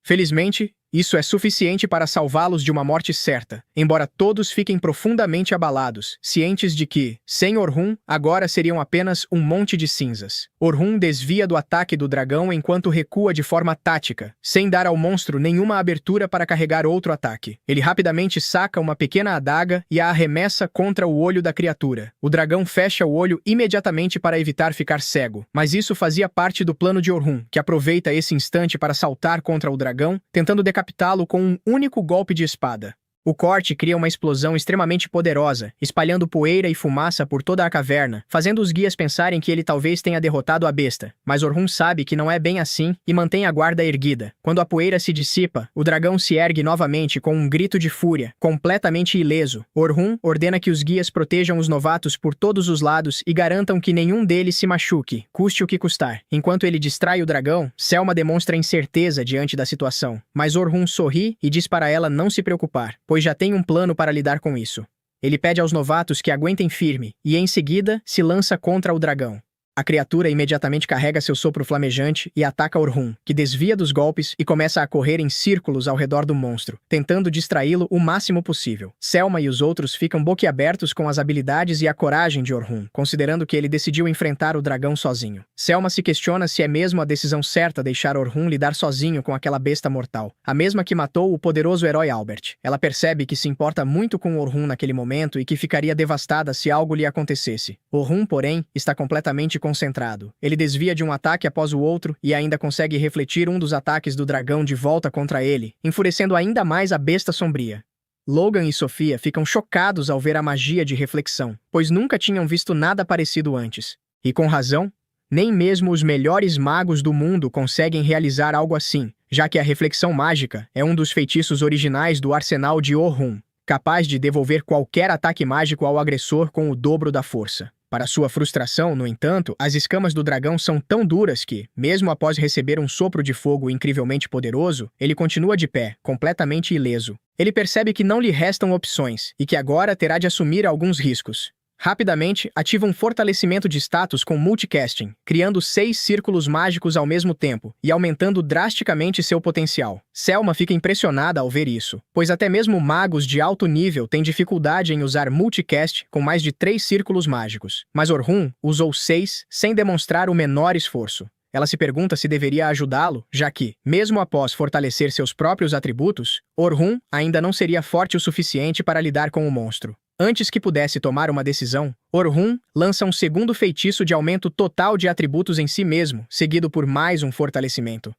Felizmente, Isso é suficiente para salvá-los de uma morte certa, embora todos fiquem profundamente abalados, cientes de que, sem Orhun, agora seriam apenas um monte de cinzas. Orhun desvia do ataque do dragão enquanto recua de forma tática, sem dar ao monstro nenhuma abertura para carregar outro ataque. Ele rapidamente saca uma pequena adaga e a arremessa contra o olho da criatura. O dragão fecha o olho imediatamente para evitar ficar cego, mas isso fazia parte do plano de Orhun, que aproveita esse instante para saltar contra o dragão, tentando decapitá-lo com um único golpe de espada. O corte cria uma explosão extremamente poderosa, espalhando poeira e fumaça por toda a caverna, fazendo os guias pensarem que ele talvez tenha derrotado a besta. Mas Orhun sabe que não é bem assim e mantém a guarda erguida. Quando a poeira se dissipa, o dragão se ergue novamente com um grito de fúria, completamente ileso. Orhun ordena que os guias protejam os novatos por todos os lados e garantam que nenhum deles se machuque, custe o que custar. Enquanto ele distrai o dragão, Selma demonstra incerteza diante da situação. Mas Orhun sorri e diz para ela não se preocupar, pois já tem um plano para lidar com isso. Ele pede aos novatos que aguentem firme e, em seguida, se lança contra o dragão. A criatura imediatamente carrega seu sopro flamejante e ataca Orhun, que desvia dos golpes e começa a correr em círculos ao redor do monstro, tentando distraí-lo o máximo possível. Selma e os outros ficam boquiabertos com as habilidades e a coragem de Orhun, considerando que ele decidiu enfrentar o dragão sozinho. Selma se questiona se é mesmo a decisão certa deixar Orhun lidar sozinho com aquela besta mortal, a mesma que matou o poderoso herói Albert. Ela percebe que se importa muito com Orhun naquele momento e que ficaria devastada se algo lhe acontecesse. Orhun, porém, está completamente concentrado. Ele desvia de um ataque após o outro e ainda consegue refletir um dos ataques do dragão de volta contra ele, enfurecendo ainda mais a besta sombria. Logan e Sofia ficam chocados ao ver a magia de reflexão, pois nunca tinham visto nada parecido antes. E com razão, nem mesmo os melhores magos do mundo conseguem realizar algo assim, já que a reflexão mágica é um dos feitiços originais do arsenal de Orhun, capaz de devolver qualquer ataque mágico ao agressor com o dobro da força. Para sua frustração, no entanto, as escamas do dragão são tão duras que, mesmo após receber um sopro de fogo incrivelmente poderoso, ele continua de pé, completamente ileso. Ele percebe que não lhe restam opções e que agora terá de assumir alguns riscos. Rapidamente, ativa um fortalecimento de status com multicasting, criando 6 círculos mágicos ao mesmo tempo e aumentando drasticamente seu potencial. Selma fica impressionada ao ver isso, pois até mesmo magos de alto nível têm dificuldade em usar multicast com mais de 3 círculos mágicos. Mas Orhun usou 6 sem demonstrar o menor esforço. Ela se pergunta se deveria ajudá-lo, já que, mesmo após fortalecer seus próprios atributos, Orhun ainda não seria forte o suficiente para lidar com o monstro. Antes que pudesse tomar uma decisão, Orhun lança um segundo feitiço de aumento total de atributos em si mesmo, seguido por mais um fortalecimento.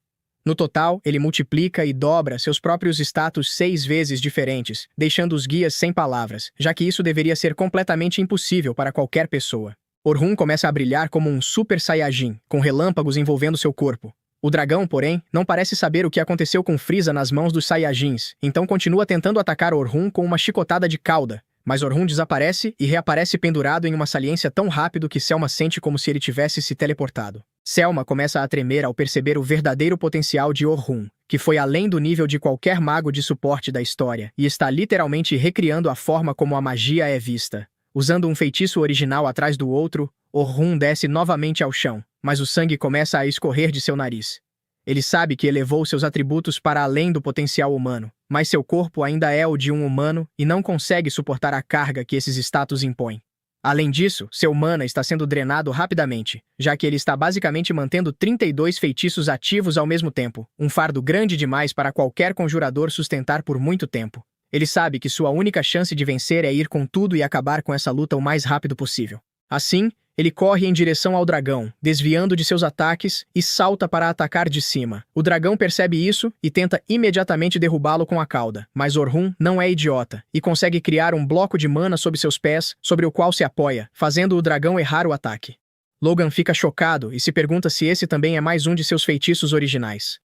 No total, ele multiplica e dobra seus próprios status 6 vezes diferentes, deixando os guias sem palavras, já que isso deveria ser completamente impossível para qualquer pessoa. Orhun começa a brilhar como um Super Saiyajin, com relâmpagos envolvendo seu corpo. O dragão, porém, não parece saber o que aconteceu com Frieza nas mãos dos Saiyajins, então continua tentando atacar Orhun com uma chicotada de cauda. Mas Orhun desaparece e reaparece pendurado em uma saliência tão rápido que Selma sente como se ele tivesse se teleportado. Selma começa a tremer ao perceber o verdadeiro potencial de Orhun, que foi além do nível de qualquer mago de suporte da história, e está literalmente recriando a forma como a magia é vista. Usando um feitiço original atrás do outro, Orhun desce novamente ao chão, mas o sangue começa a escorrer de seu nariz. Ele sabe que elevou seus atributos para além do potencial humano, mas seu corpo ainda é o de um humano e não consegue suportar a carga que esses status impõem. Além disso, seu mana está sendo drenado rapidamente, já que ele está basicamente mantendo 32 feitiços ativos ao mesmo tempo, um fardo grande demais para qualquer conjurador sustentar por muito tempo. Ele sabe que sua única chance de vencer é ir com tudo e acabar com essa luta o mais rápido possível. Assim, ele corre em direção ao dragão, desviando de seus ataques e salta para atacar de cima. O dragão percebe isso e tenta imediatamente derrubá-lo com a cauda, mas Orhun não é idiota e consegue criar um bloco de mana sob seus pés, sobre o qual se apoia, fazendo o dragão errar o ataque. Logan fica chocado e se pergunta se esse também é mais um de seus feitiços originais.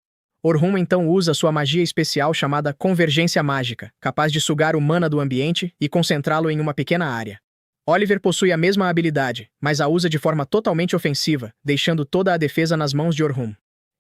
Orhun então usa sua magia especial chamada Convergência Mágica, capaz de sugar o mana do ambiente e concentrá-lo em uma pequena área. Oliver possui a mesma habilidade, mas a usa de forma totalmente ofensiva, deixando toda a defesa nas mãos de Orhun.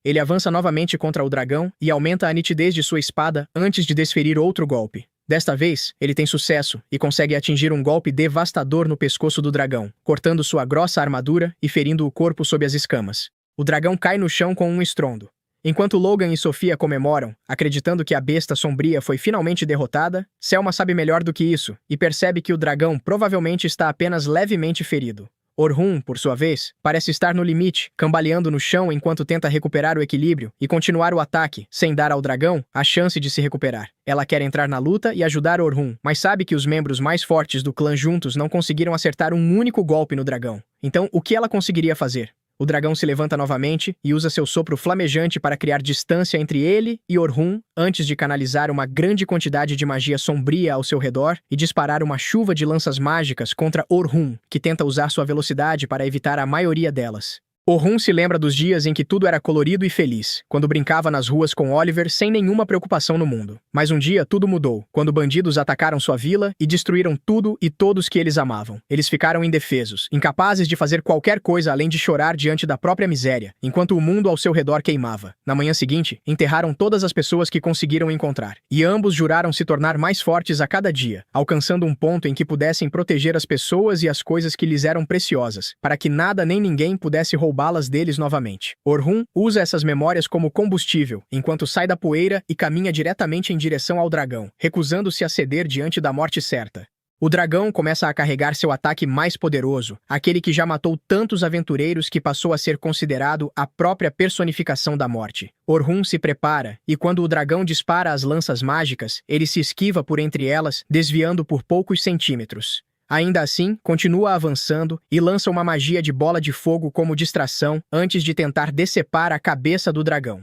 Ele avança novamente contra o dragão e aumenta a nitidez de sua espada antes de desferir outro golpe. Desta vez, ele tem sucesso e consegue atingir um golpe devastador no pescoço do dragão, cortando sua grossa armadura e ferindo o corpo sob as escamas. O dragão cai no chão com um estrondo. Enquanto Logan e Sofia comemoram, acreditando que a besta sombria foi finalmente derrotada, Selma sabe melhor do que isso e percebe que o dragão provavelmente está apenas levemente ferido. Orhun, por sua vez, parece estar no limite, cambaleando no chão enquanto tenta recuperar o equilíbrio e continuar o ataque, sem dar ao dragão a chance de se recuperar. Ela quer entrar na luta e ajudar Orhun, mas sabe que os membros mais fortes do clã juntos não conseguiram acertar um único golpe no dragão. Então, o que ela conseguiria fazer? O dragão se levanta novamente e usa seu sopro flamejante para criar distância entre ele e Orhun, antes de canalizar uma grande quantidade de magia sombria ao seu redor e disparar uma chuva de lanças mágicas contra Orhun, que tenta usar sua velocidade para evitar a maioria delas. Orhun se lembra dos dias em que tudo era colorido e feliz, quando brincava nas ruas com Oliver sem nenhuma preocupação no mundo. Mas um dia tudo mudou, quando bandidos atacaram sua vila e destruíram tudo e todos que eles amavam. Eles ficaram indefesos, incapazes de fazer qualquer coisa além de chorar diante da própria miséria, enquanto o mundo ao seu redor queimava. Na manhã seguinte, enterraram todas as pessoas que conseguiram encontrar, e ambos juraram se tornar mais fortes a cada dia, alcançando um ponto em que pudessem proteger as pessoas e as coisas que lhes eram preciosas, para que nada nem ninguém pudesse roubá-las deles novamente. Orhun usa essas memórias como combustível, enquanto sai da poeira e caminha diretamente em direção ao dragão, recusando-se a ceder diante da morte certa. O dragão começa a carregar seu ataque mais poderoso, aquele que já matou tantos aventureiros que passou a ser considerado a própria personificação da morte. Orhun se prepara, e quando o dragão dispara as lanças mágicas, ele se esquiva por entre elas, desviando por poucos centímetros. Ainda assim, continua avançando e lança uma magia de bola de fogo como distração antes de tentar decepar a cabeça do dragão.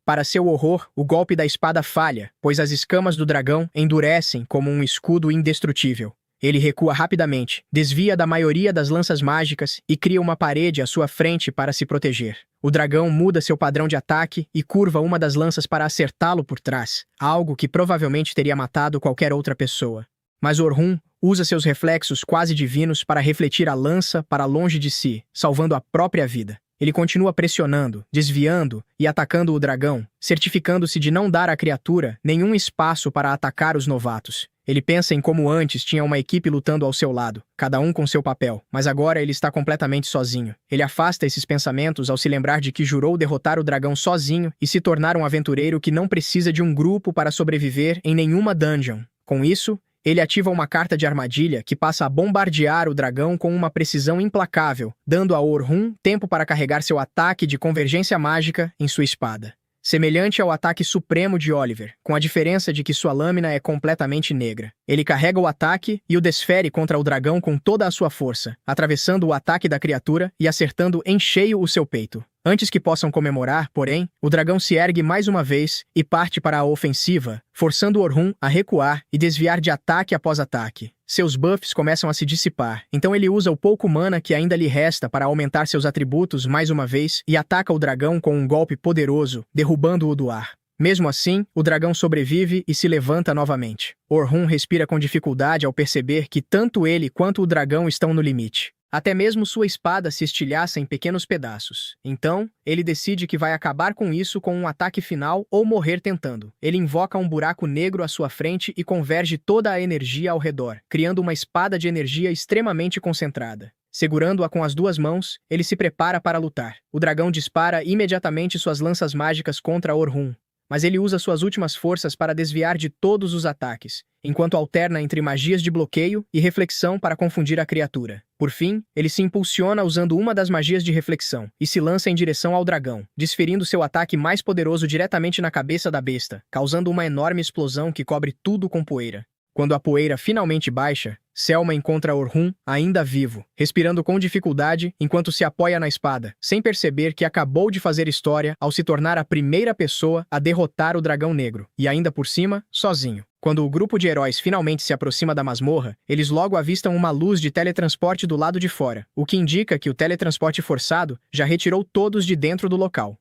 Para seu horror, o golpe da espada falha, pois as escamas do dragão endurecem como um escudo indestrutível. Ele recua rapidamente, desvia da maioria das lanças mágicas e cria uma parede à sua frente para se proteger. O dragão muda seu padrão de ataque e curva uma das lanças para acertá-lo por trás, algo que provavelmente teria matado qualquer outra pessoa. Mas Orhun usa seus reflexos quase divinos para refletir a lança para longe de si, salvando a própria vida. Ele continua pressionando, desviando e atacando o dragão, certificando-se de não dar à criatura nenhum espaço para atacar os novatos. Ele pensa em como antes tinha uma equipe lutando ao seu lado, cada um com seu papel, mas agora ele está completamente sozinho. Ele afasta esses pensamentos ao se lembrar de que jurou derrotar o dragão sozinho e se tornar um aventureiro que não precisa de um grupo para sobreviver em nenhuma dungeon. Com isso, ele ativa uma carta de armadilha que passa a bombardear o dragão com uma precisão implacável, dando a Orhun tempo para carregar seu ataque de convergência mágica em sua espada. Semelhante ao ataque supremo de Oliver, com a diferença de que sua lâmina é completamente negra. Ele carrega o ataque e o desfere contra o dragão com toda a sua força, atravessando o ataque da criatura e acertando em cheio o seu peito. Antes que possam comemorar, porém, o dragão se ergue mais uma vez e parte para a ofensiva, forçando Orhun a recuar e desviar de ataque após ataque. Seus buffs começam a se dissipar, então ele usa o pouco mana que ainda lhe resta para aumentar seus atributos mais uma vez e ataca o dragão com um golpe poderoso, derrubando-o do ar. Mesmo assim, o dragão sobrevive e se levanta novamente. Orhun respira com dificuldade ao perceber que tanto ele quanto o dragão estão no limite. Até mesmo sua espada se estilhaça em pequenos pedaços. Então, ele decide que vai acabar com isso com um ataque final ou morrer tentando. Ele invoca um buraco negro à sua frente e converge toda a energia ao redor, criando uma espada de energia extremamente concentrada. Segurando-a com as duas mãos, ele se prepara para lutar. O dragão dispara imediatamente suas lanças mágicas contra Orhun, mas ele usa suas últimas forças para desviar de todos os ataques, enquanto alterna entre magias de bloqueio e reflexão para confundir a criatura. Por fim, ele se impulsiona usando uma das magias de reflexão e se lança em direção ao dragão, desferindo seu ataque mais poderoso diretamente na cabeça da besta, causando uma enorme explosão que cobre tudo com poeira. Quando a poeira finalmente baixa, Selma encontra Orhun ainda vivo, respirando com dificuldade enquanto se apoia na espada, sem perceber que acabou de fazer história ao se tornar a primeira pessoa a derrotar o dragão negro, e ainda por cima, sozinho. Quando o grupo de heróis finalmente se aproxima da masmorra, eles logo avistam uma luz de teletransporte do lado de fora, o que indica que o teletransporte forçado já retirou todos de dentro do local.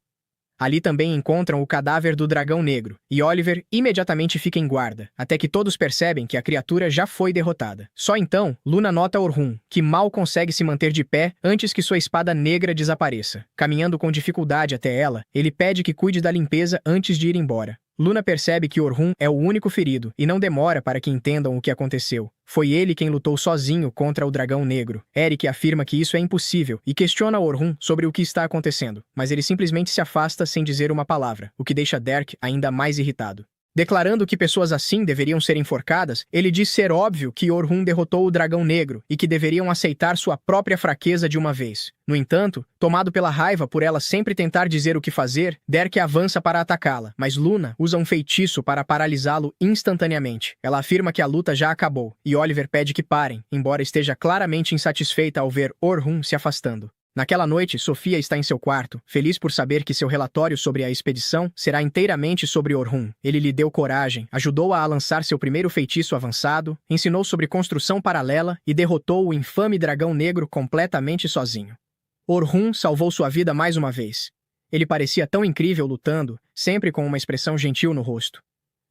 Ali também encontram o cadáver do dragão negro, e Oliver imediatamente fica em guarda, até que todos percebem que a criatura já foi derrotada. Só então, Luna nota Orhun, que mal consegue se manter de pé antes que sua espada negra desapareça. Caminhando com dificuldade até ela, ele pede que cuide da limpeza antes de ir embora. Luna percebe que Orhun é o único ferido e não demora para que entendam o que aconteceu. Foi ele quem lutou sozinho contra o dragão negro. Eric afirma que isso é impossível e questiona Orhun sobre o que está acontecendo, mas ele simplesmente se afasta sem dizer uma palavra, o que deixa Derek ainda mais irritado. Declarando que pessoas assim deveriam ser enforcadas, ele diz ser óbvio que Orhun derrotou o dragão negro e que deveriam aceitar sua própria fraqueza de uma vez. No entanto, tomado pela raiva por ela sempre tentar dizer o que fazer, Derek avança para atacá-la, mas Luna usa um feitiço para paralisá-lo instantaneamente. Ela afirma que a luta já acabou, e Oliver pede que parem, embora esteja claramente insatisfeita ao ver Orhun se afastando. Naquela noite, Sofia está em seu quarto, feliz por saber que seu relatório sobre a expedição será inteiramente sobre Orhun. Ele lhe deu coragem, ajudou-a a lançar seu primeiro feitiço avançado, ensinou sobre construção paralela e derrotou o infame dragão negro completamente sozinho. Orhun salvou sua vida mais uma vez. Ele parecia tão incrível lutando, sempre com uma expressão gentil no rosto.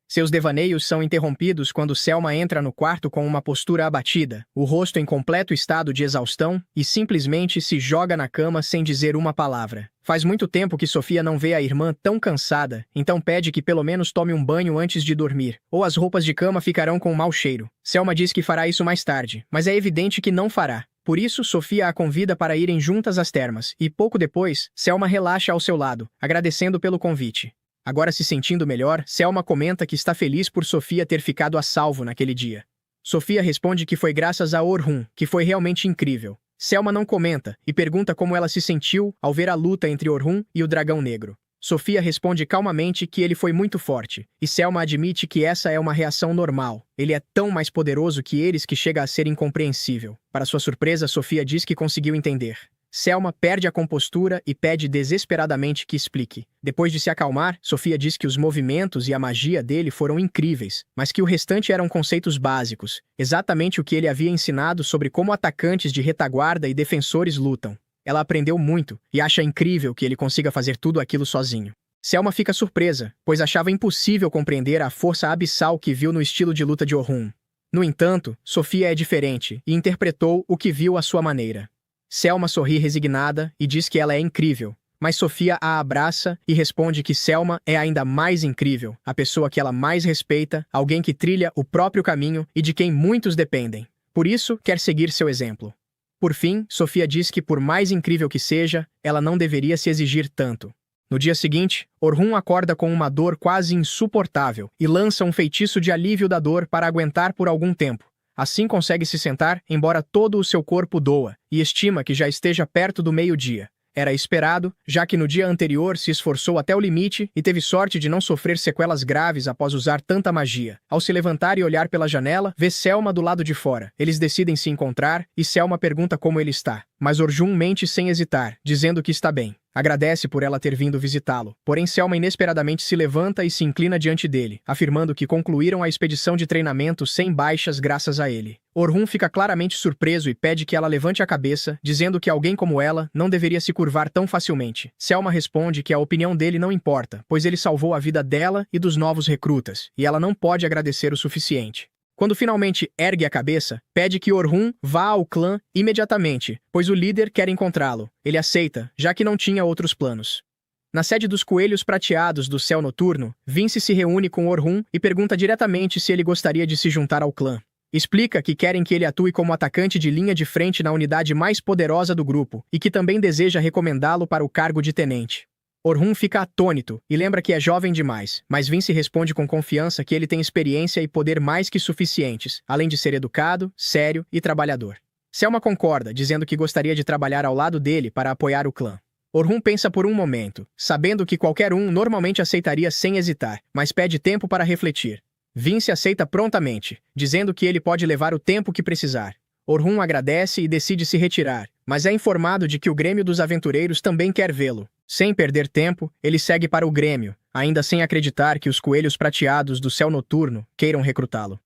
Seus devaneios são interrompidos quando Selma entra no quarto com uma postura abatida, o rosto em completo estado de exaustão, e simplesmente se joga na cama sem dizer uma palavra. Faz muito tempo que Sofia não vê a irmã tão cansada, então pede que pelo menos tome um banho antes de dormir, ou as roupas de cama ficarão com mau cheiro. Selma diz que fará isso mais tarde, mas é evidente que não fará. Por isso, Sofia a convida para irem juntas às termas, e pouco depois, Selma relaxa ao seu lado, agradecendo pelo convite. Agora se sentindo melhor, Selma comenta que está feliz por Sofia ter ficado a salvo naquele dia. Sofia responde que foi graças a Orhun, que foi realmente incrível. Selma não comenta e pergunta como ela se sentiu ao ver a luta entre Orhun e o dragão negro. Sofia responde calmamente que ele foi muito forte, e Selma admite que essa é uma reação normal. Ele é tão mais poderoso que eles que chega a ser incompreensível. Para sua surpresa, Sofia diz que conseguiu entender. Selma perde a compostura e pede desesperadamente que explique. Depois de se acalmar, Sofia diz que os movimentos e a magia dele foram incríveis, mas que o restante eram conceitos básicos, exatamente o que ele havia ensinado sobre como atacantes de retaguarda e defensores lutam. Ela aprendeu muito e acha incrível que ele consiga fazer tudo aquilo sozinho. Selma fica surpresa, pois achava impossível compreender a força abissal que viu no estilo de luta de Orhun. No entanto, Sofia é diferente e interpretou o que viu à sua maneira. Selma sorri resignada e diz que ela é incrível, mas Sofia a abraça e responde que Selma é ainda mais incrível, a pessoa que ela mais respeita, alguém que trilha o próprio caminho e de quem muitos dependem. Por isso, quer seguir seu exemplo. Por fim, Sofia diz que por mais incrível que seja, ela não deveria se exigir tanto. No dia seguinte, Orhun acorda com uma dor quase insuportável e lança um feitiço de alívio da dor para aguentar por algum tempo. Assim consegue se sentar, embora todo o seu corpo doa, e estima que já esteja perto do meio-dia. Era esperado, já que no dia anterior se esforçou até o limite e teve sorte de não sofrer sequelas graves após usar tanta magia. Ao se levantar e olhar pela janela, vê Selma do lado de fora. Eles decidem se encontrar e Selma pergunta como ele está. Mas Orhun mente sem hesitar, dizendo que está bem. Agradece por ela ter vindo visitá-lo. Porém, Selma inesperadamente se levanta e se inclina diante dele, afirmando que concluíram a expedição de treinamento sem baixas graças a ele. Orhun fica claramente surpreso e pede que ela levante a cabeça, dizendo que alguém como ela não deveria se curvar tão facilmente. Selma responde que a opinião dele não importa, pois ele salvou a vida dela e dos novos recrutas, e ela não pode agradecer o suficiente. Quando finalmente ergue a cabeça, pede que Orhun vá ao clã imediatamente, pois o líder quer encontrá-lo. Ele aceita, já que não tinha outros planos. Na sede dos Coelhos Prateados do Céu Noturno, Vince se reúne com Orhun e pergunta diretamente se ele gostaria de se juntar ao clã. Explica que querem que ele atue como atacante de linha de frente na unidade mais poderosa do grupo e que também deseja recomendá-lo para o cargo de tenente. Orhun fica atônito e lembra que é jovem demais, mas Vince responde com confiança que ele tem experiência e poder mais que suficientes, além de ser educado, sério e trabalhador. Selma concorda, dizendo que gostaria de trabalhar ao lado dele para apoiar o clã. Orhun pensa por um momento, sabendo que qualquer um normalmente aceitaria sem hesitar, mas pede tempo para refletir. Vince aceita prontamente, dizendo que ele pode levar o tempo que precisar. Orhun agradece e decide se retirar, mas é informado de que o Grêmio dos Aventureiros também quer vê-lo. Sem perder tempo, ele segue para o Grêmio, ainda sem acreditar que os Coelhos Prateados do Céu Noturno queiram recrutá-lo.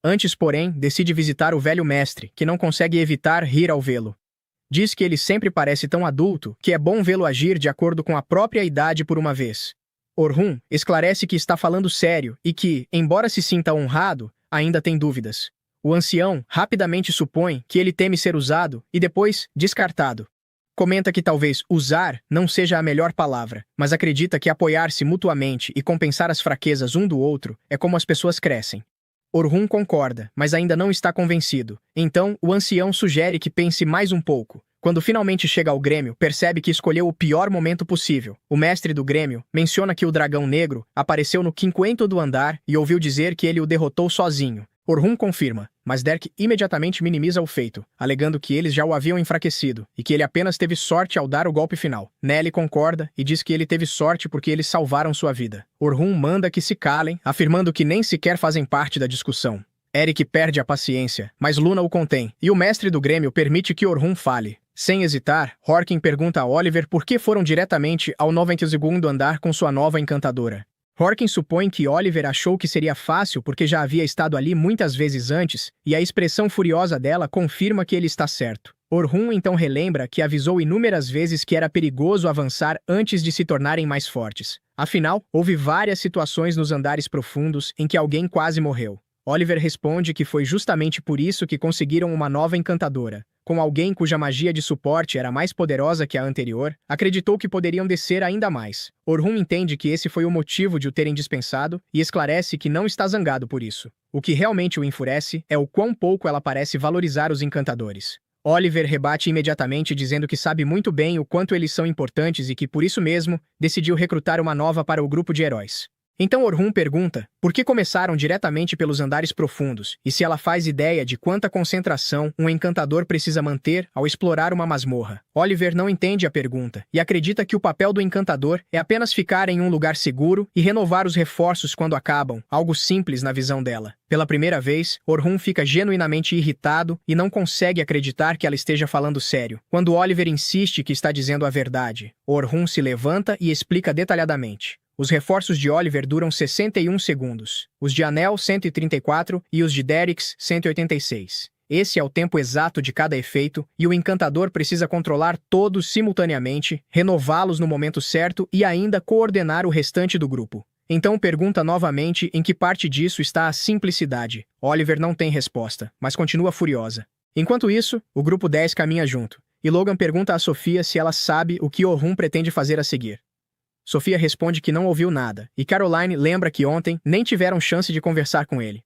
Antes, porém, decide visitar o velho mestre, que não consegue evitar rir ao vê-lo. Diz que ele sempre parece tão adulto que é bom vê-lo agir de acordo com a própria idade por uma vez. Orhun esclarece que está falando sério e que, embora se sinta honrado, ainda tem dúvidas. O ancião rapidamente supõe que ele teme ser usado e depois descartado. Comenta que talvez usar não seja a melhor palavra, mas acredita que apoiar-se mutuamente e compensar as fraquezas um do outro é como as pessoas crescem. Orhun concorda, mas ainda não está convencido. Então, o ancião sugere que pense mais um pouco. Quando finalmente chega ao Grêmio, percebe que escolheu o pior momento possível. O mestre do Grêmio menciona que o dragão negro apareceu no quinquento do andar e ouviu dizer que ele o derrotou sozinho. Orhun confirma, mas Derek imediatamente minimiza o feito, alegando que eles já o haviam enfraquecido e que ele apenas teve sorte ao dar o golpe final. Nelly concorda e diz que ele teve sorte porque eles salvaram sua vida. Orhun manda que se calem, afirmando que nem sequer fazem parte da discussão. Eric perde a paciência, mas Luna o contém, e o mestre do Grêmio permite que Orhun fale. Sem hesitar, Horkin pergunta a Oliver por que foram diretamente ao 92º andar com sua nova encantadora. Horkin supõe que Oliver achou que seria fácil porque já havia estado ali muitas vezes antes, e a expressão furiosa dela confirma que ele está certo. Orhun então relembra que avisou inúmeras vezes que era perigoso avançar antes de se tornarem mais fortes. Afinal, houve várias situações nos andares profundos em que alguém quase morreu. Oliver responde que foi justamente por isso que conseguiram uma nova encantadora. Com alguém cuja magia de suporte era mais poderosa que a anterior, acreditou que poderiam descer ainda mais. Orhun entende que esse foi o motivo de o terem dispensado e esclarece que não está zangado por isso. O que realmente o enfurece é o quão pouco ela parece valorizar os encantadores. Oliver rebate imediatamente dizendo que sabe muito bem o quanto eles são importantes e que, por isso mesmo, decidiu recrutar uma nova para o grupo de heróis. Então Orhun pergunta por que começaram diretamente pelos andares profundos e se ela faz ideia de quanta concentração um encantador precisa manter ao explorar uma masmorra. Oliver não entende a pergunta e acredita que o papel do encantador é apenas ficar em um lugar seguro e renovar os reforços quando acabam, algo simples na visão dela. Pela primeira vez, Orhun fica genuinamente irritado e não consegue acreditar que ela esteja falando sério. Quando Oliver insiste que está dizendo a verdade, Orhun se levanta e explica detalhadamente. Os reforços de Oliver duram 61 segundos, os de Anel 134 e os de Derricks 186. Esse é o tempo exato de cada efeito e o encantador precisa controlar todos simultaneamente, renová-los no momento certo e ainda coordenar o restante do grupo. Então pergunta novamente em que parte disso está a simplicidade. Oliver não tem resposta, mas continua furiosa. Enquanto isso, o grupo 10 caminha junto, e Logan pergunta a Sofia se ela sabe o que Orhun pretende fazer a seguir. Sofia responde que não ouviu nada, e Caroline lembra que ontem nem tiveram chance de conversar com ele.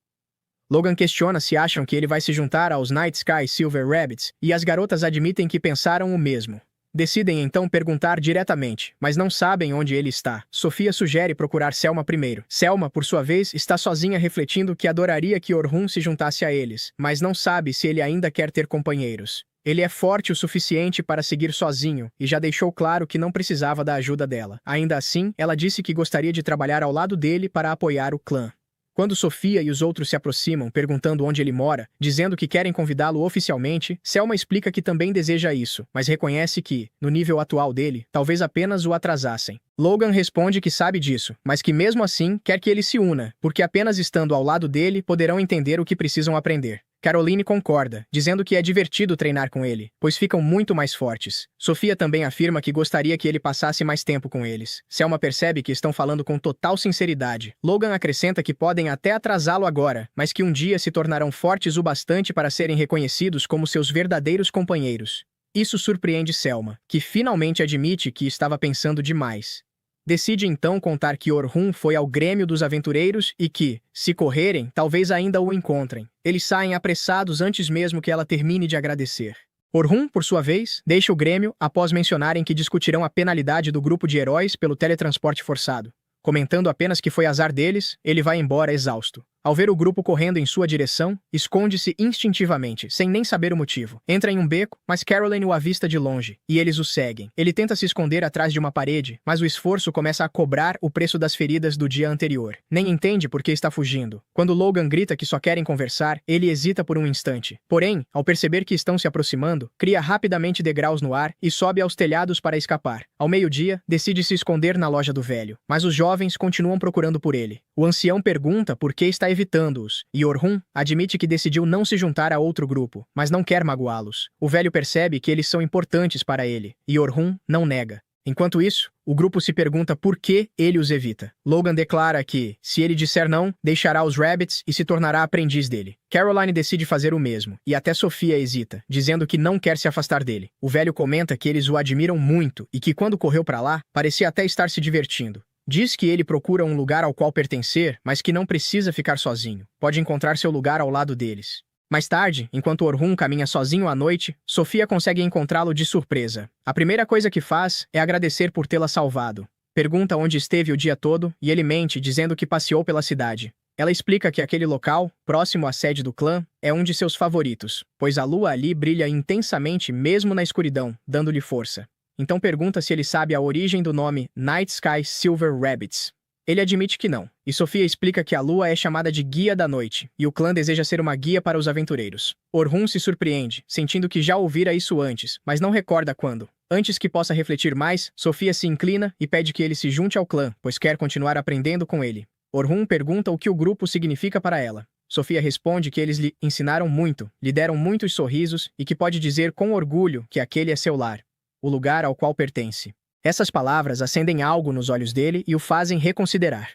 Logan questiona se acham que ele vai se juntar aos Night Sky Silver Rabbits, e as garotas admitem que pensaram o mesmo. Decidem então perguntar diretamente, mas não sabem onde ele está. Sofia sugere procurar Selma primeiro. Selma, por sua vez, está sozinha refletindo que adoraria que Orhun se juntasse a eles, mas não sabe se ele ainda quer ter companheiros. Ele é forte o suficiente para seguir sozinho e já deixou claro que não precisava da ajuda dela. Ainda assim, ela disse que gostaria de trabalhar ao lado dele para apoiar o clã. Quando Sofia e os outros se aproximam, perguntando onde ele mora, dizendo que querem convidá-lo oficialmente, Selma explica que também deseja isso, mas reconhece que, no nível atual dele, talvez apenas o atrasassem. Logan responde que sabe disso, mas que mesmo assim quer que ele se una, porque apenas estando ao lado dele poderão entender o que precisam aprender. Caroline concorda, dizendo que é divertido treinar com ele, pois ficam muito mais fortes. Sofia também afirma que gostaria que ele passasse mais tempo com eles. Selma percebe que estão falando com total sinceridade. Logan acrescenta que podem até atrasá-lo agora, mas que um dia se tornarão fortes o bastante para serem reconhecidos como seus verdadeiros companheiros. Isso surpreende Selma, que finalmente admite que estava pensando demais. Decide então contar que Orhun foi ao Grêmio dos Aventureiros e que, se correrem, talvez ainda o encontrem. Eles saem apressados antes mesmo que ela termine de agradecer. Orhun, por sua vez, deixa o Grêmio após mencionarem que discutirão a penalidade do grupo de heróis pelo teletransporte forçado. Comentando apenas que foi azar deles, ele vai embora exausto. Ao ver o grupo correndo em sua direção, esconde-se instintivamente, sem nem saber o motivo. Entra em um beco, mas Caroline o avista de longe, e eles o seguem. Ele tenta se esconder atrás de uma parede, mas o esforço começa a cobrar o preço das feridas do dia anterior. Nem entende por que está fugindo. Quando Logan grita que só querem conversar, ele hesita por um instante. Porém, ao perceber que estão se aproximando, cria rapidamente degraus no ar e sobe aos telhados para escapar. Ao meio-dia, decide se esconder na loja do velho, mas os jovens continuam procurando por ele. O ancião pergunta por que está evitando-os, e Orhun admite que decidiu não se juntar a outro grupo, mas não quer magoá-los. O velho percebe que eles são importantes para ele, e Orhun não nega. Enquanto isso, o grupo se pergunta por que ele os evita. Logan declara que, se ele disser não, deixará os Rabbits e se tornará aprendiz dele. Caroline decide fazer o mesmo, e até Sofia hesita, dizendo que não quer se afastar dele. O velho comenta que eles o admiram muito e que quando correu para lá, parecia até estar se divertindo. Diz que ele procura um lugar ao qual pertencer, mas que não precisa ficar sozinho. Pode encontrar seu lugar ao lado deles. Mais tarde, enquanto Orhun caminha sozinho à noite, Sofia consegue encontrá-lo de surpresa. A primeira coisa que faz é agradecer por tê-la salvado. Pergunta onde esteve o dia todo e ele mente, dizendo que passeou pela cidade. Ela explica que aquele local, próximo à sede do clã, é um de seus favoritos, pois a lua ali brilha intensamente mesmo na escuridão, dando-lhe força. Então pergunta se ele sabe a origem do nome Night Sky Silver Rabbits. Ele admite que não, e Sofia explica que a lua é chamada de Guia da Noite, e o clã deseja ser uma guia para os aventureiros. Orhun se surpreende, sentindo que já ouvira isso antes, mas não recorda quando. Antes que possa refletir mais, Sofia se inclina e pede que ele se junte ao clã, pois quer continuar aprendendo com ele. Orhun pergunta o que o grupo significa para ela. Sofia responde que eles lhe ensinaram muito, lhe deram muitos sorrisos e que pode dizer com orgulho que aquele é seu lar, o lugar ao qual pertence. Essas palavras acendem algo nos olhos dele e o fazem reconsiderar.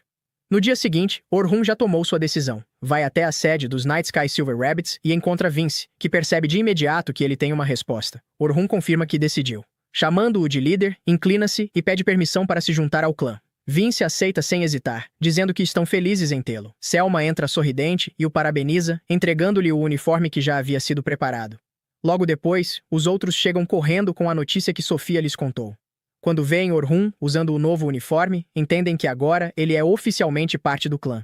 No dia seguinte, Orhun já tomou sua decisão. Vai até a sede dos Night Sky Silver Rabbits e encontra Vince, que percebe de imediato que ele tem uma resposta. Orhun confirma que decidiu. Chamando-o de líder, inclina-se e pede permissão para se juntar ao clã. Vince aceita sem hesitar, dizendo que estão felizes em tê-lo. Selma entra sorridente e o parabeniza, entregando-lhe o uniforme que já havia sido preparado. Logo depois, os outros chegam correndo com a notícia que Sofia lhes contou. Quando veem Orhun usando o novo uniforme, entendem que agora ele é oficialmente parte do clã.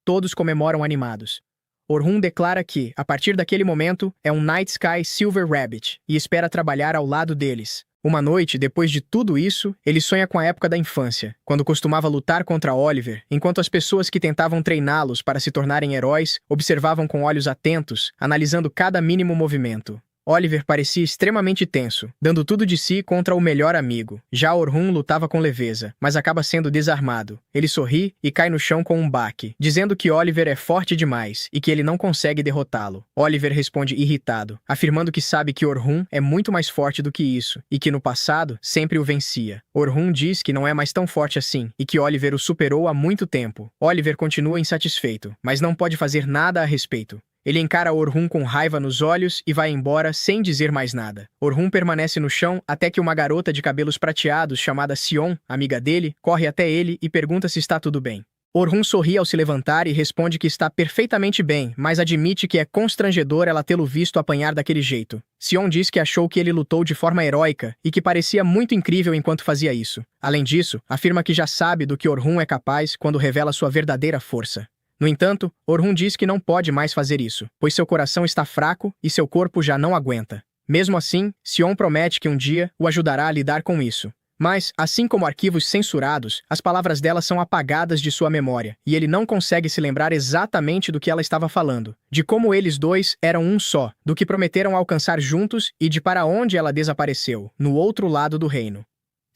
Todos comemoram animados. Orhun declara que, a partir daquele momento, é um Night Sky Silver Rabbit e espera trabalhar ao lado deles. Uma noite, depois de tudo isso, ele sonha com a época da infância, quando costumava lutar contra Oliver, enquanto as pessoas que tentavam treiná-los para se tornarem heróis observavam com olhos atentos, analisando cada mínimo movimento. Oliver parecia extremamente tenso, dando tudo de si contra o melhor amigo. Já Orhun lutava com leveza, mas acaba sendo desarmado. Ele sorri e cai no chão com um baque, dizendo que Oliver é forte demais e que ele não consegue derrotá-lo. Oliver responde irritado, afirmando que sabe que Orhun é muito mais forte do que isso e que no passado sempre o vencia. Orhun diz que não é mais tão forte assim e que Oliver o superou há muito tempo. Oliver continua insatisfeito, mas não pode fazer nada a respeito. Ele encara Orhun com raiva nos olhos e vai embora sem dizer mais nada. Orhun permanece no chão até que uma garota de cabelos prateados chamada Sion, amiga dele, corre até ele e pergunta se está tudo bem. Orhun sorri ao se levantar e responde que está perfeitamente bem, mas admite que é constrangedor ela tê-lo visto apanhar daquele jeito. Sion diz que achou que ele lutou de forma heróica e que parecia muito incrível enquanto fazia isso. Além disso, afirma que já sabe do que Orhun é capaz quando revela sua verdadeira força. No entanto, Orhun diz que não pode mais fazer isso, pois seu coração está fraco e seu corpo já não aguenta. Mesmo assim, Sion promete que um dia o ajudará a lidar com isso. Mas, assim como arquivos censurados, as palavras dela são apagadas de sua memória, e ele não consegue se lembrar exatamente do que ela estava falando, de como eles dois eram um só, do que prometeram alcançar juntos e de para onde ela desapareceu, no outro lado do reino.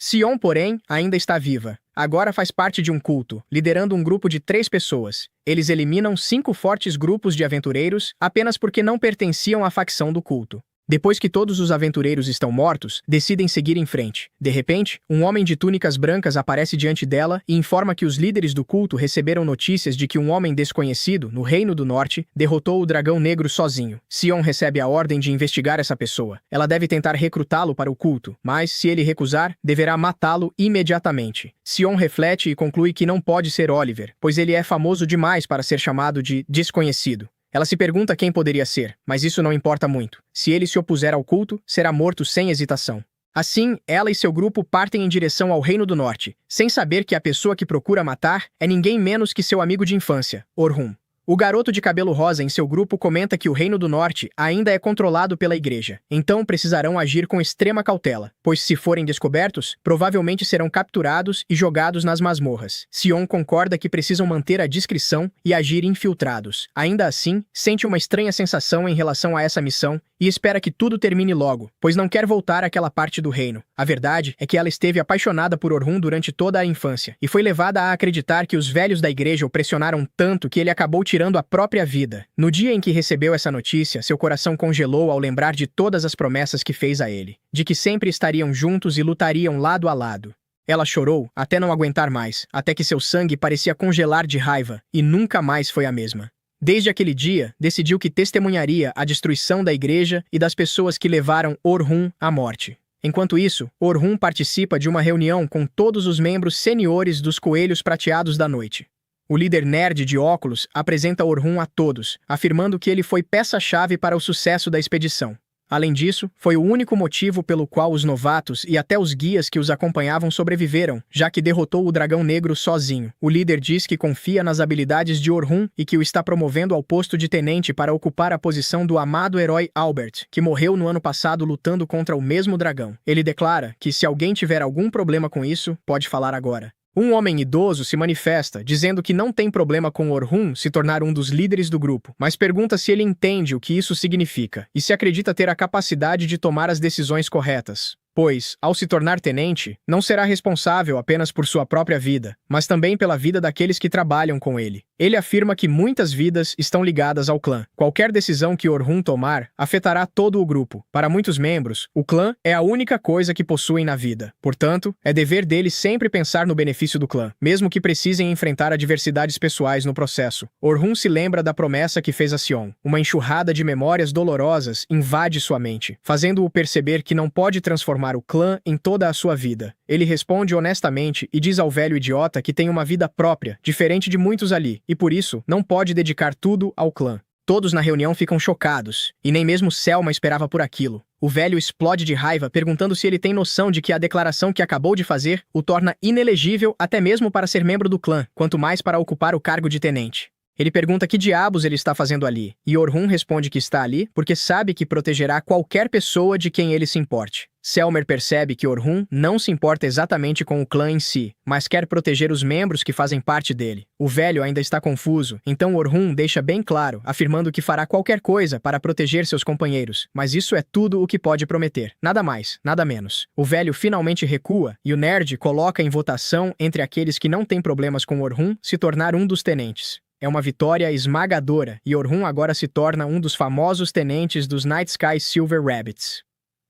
Sion, porém, ainda está viva. Agora faz parte de um culto, liderando um grupo de 3 pessoas. Eles eliminam 5 fortes grupos de aventureiros apenas porque não pertenciam à facção do culto. Depois que todos os aventureiros estão mortos, decidem seguir em frente. De repente, um homem de túnicas brancas aparece diante dela e informa que os líderes do culto receberam notícias de que um homem desconhecido, no Reino do Norte, derrotou o dragão negro sozinho. Sion recebe a ordem de investigar essa pessoa. Ela deve tentar recrutá-lo para o culto, mas, se ele recusar, deverá matá-lo imediatamente. Sion reflete e conclui que não pode ser Oliver, pois ele é famoso demais para ser chamado de desconhecido. Ela se pergunta quem poderia ser, mas isso não importa muito. Se ele se opuser ao culto, será morto sem hesitação. Assim, ela e seu grupo partem em direção ao Reino do Norte, sem saber que a pessoa que procura matar é ninguém menos que seu amigo de infância, Orhun. O garoto de cabelo rosa em seu grupo comenta que o Reino do Norte ainda é controlado pela igreja, então precisarão agir com extrema cautela, pois se forem descobertos, provavelmente serão capturados e jogados nas masmorras. Sion concorda que precisam manter a discrição e agir infiltrados. Ainda assim, sente uma estranha sensação em relação a essa missão e espera que tudo termine logo, pois não quer voltar àquela parte do reino. A verdade é que ela esteve apaixonada por Orhun durante toda a infância e foi levada a acreditar que os velhos da igreja o pressionaram tanto que ele acabou tirando tirando a própria vida. No dia em que recebeu essa notícia, seu coração congelou ao lembrar de todas as promessas que fez a ele, de que sempre estariam juntos e lutariam lado a lado. Ela chorou, até não aguentar mais, até que seu sangue parecia congelar de raiva, e nunca mais foi a mesma. Desde aquele dia, decidiu que testemunharia a destruição da igreja e das pessoas que levaram Orhun à morte. Enquanto isso, Orhun participa de uma reunião com todos os membros seniores dos Coelhos Prateados da Noite. O líder nerd de óculos apresenta Orhun a todos, afirmando que ele foi peça-chave para o sucesso da expedição. Além disso, foi o único motivo pelo qual os novatos e até os guias que os acompanhavam sobreviveram, já que derrotou o Dragão Negro sozinho. O líder diz que confia nas habilidades de Orhun e que o está promovendo ao posto de tenente para ocupar a posição do amado herói Albert, que morreu no ano passado lutando contra o mesmo dragão. Ele declara que se alguém tiver algum problema com isso, pode falar agora. Um homem idoso se manifesta, dizendo que não tem problema com Orhun se tornar um dos líderes do grupo, mas pergunta se ele entende o que isso significa e se acredita ter a capacidade de tomar as decisões corretas. Pois, ao se tornar tenente, não será responsável apenas por sua própria vida, mas também pela vida daqueles que trabalham com ele. Ele afirma que muitas vidas estão ligadas ao clã. Qualquer decisão que Orhun tomar afetará todo o grupo. Para muitos membros, o clã é a única coisa que possuem na vida. Portanto, é dever deles sempre pensar no benefício do clã, mesmo que precisem enfrentar adversidades pessoais no processo. Orhun se lembra da promessa que fez a Sion. Uma enxurrada de memórias dolorosas invade sua mente, fazendo-o perceber que não pode transformar o clã em toda a sua vida. Ele responde honestamente e diz ao velho idiota que tem uma vida própria, diferente de muitos ali, e por isso não pode dedicar tudo ao clã. Todos na reunião ficam chocados, e nem mesmo Selma esperava por aquilo. O velho explode de raiva, perguntando se ele tem noção de que a declaração que acabou de fazer o torna inelegível até mesmo para ser membro do clã, quanto mais para ocupar o cargo de tenente. Ele pergunta que diabos ele está fazendo ali, e Orhun responde que está ali porque sabe que protegerá qualquer pessoa de quem ele se importe. Selmer percebe que Orhun não se importa exatamente com o clã em si, mas quer proteger os membros que fazem parte dele. O velho ainda está confuso, então Orhun deixa bem claro, afirmando que fará qualquer coisa para proteger seus companheiros, mas isso é tudo o que pode prometer. Nada mais, nada menos. O velho finalmente recua, e o nerd coloca em votação entre aqueles que não têm problemas com Orhun se tornar um dos tenentes. É uma vitória esmagadora, e Orhun agora se torna um dos famosos tenentes dos Night Sky Silver Rabbits.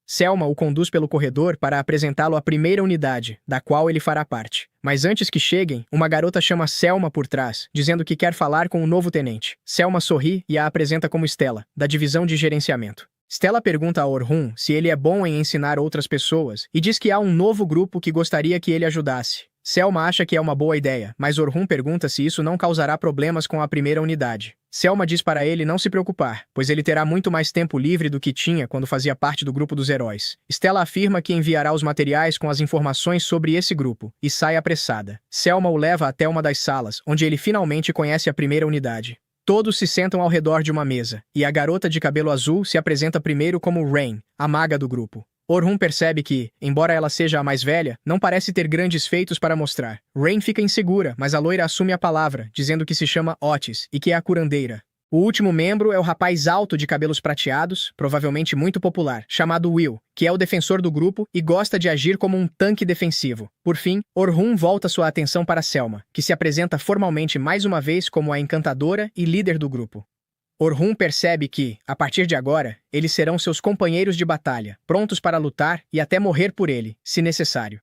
Selma o conduz pelo corredor para apresentá-lo à primeira unidade, da qual ele fará parte. Mas antes que cheguem, uma garota chama Selma por trás, dizendo que quer falar com o novo tenente. Selma sorri e a apresenta como Stella, da divisão de gerenciamento. Stella pergunta a Orhun se ele é bom em ensinar outras pessoas e diz que há um novo grupo que gostaria que ele ajudasse. Selma acha que é uma boa ideia, mas Orhun pergunta se isso não causará problemas com a primeira unidade. Selma diz para ele não se preocupar, pois ele terá muito mais tempo livre do que tinha quando fazia parte do grupo dos heróis. Stella afirma que enviará os materiais com as informações sobre esse grupo, e sai apressada. Selma o leva até uma das salas, onde ele finalmente conhece a primeira unidade. Todos se sentam ao redor de uma mesa, e a garota de cabelo azul se apresenta primeiro como Rain, a maga do grupo. Orhun percebe que, embora ela seja a mais velha, não parece ter grandes feitos para mostrar. Rain fica insegura, mas a loira assume a palavra, dizendo que se chama Otis e que é a curandeira. O último membro é o rapaz alto de cabelos prateados, provavelmente muito popular, chamado Will, que é o defensor do grupo e gosta de agir como um tanque defensivo. Por fim, Orhun volta sua atenção para Selma, que se apresenta formalmente mais uma vez como a encantadora e líder do grupo. Orhun percebe que, a partir de agora, eles serão seus companheiros de batalha, prontos para lutar e até morrer por ele, se necessário.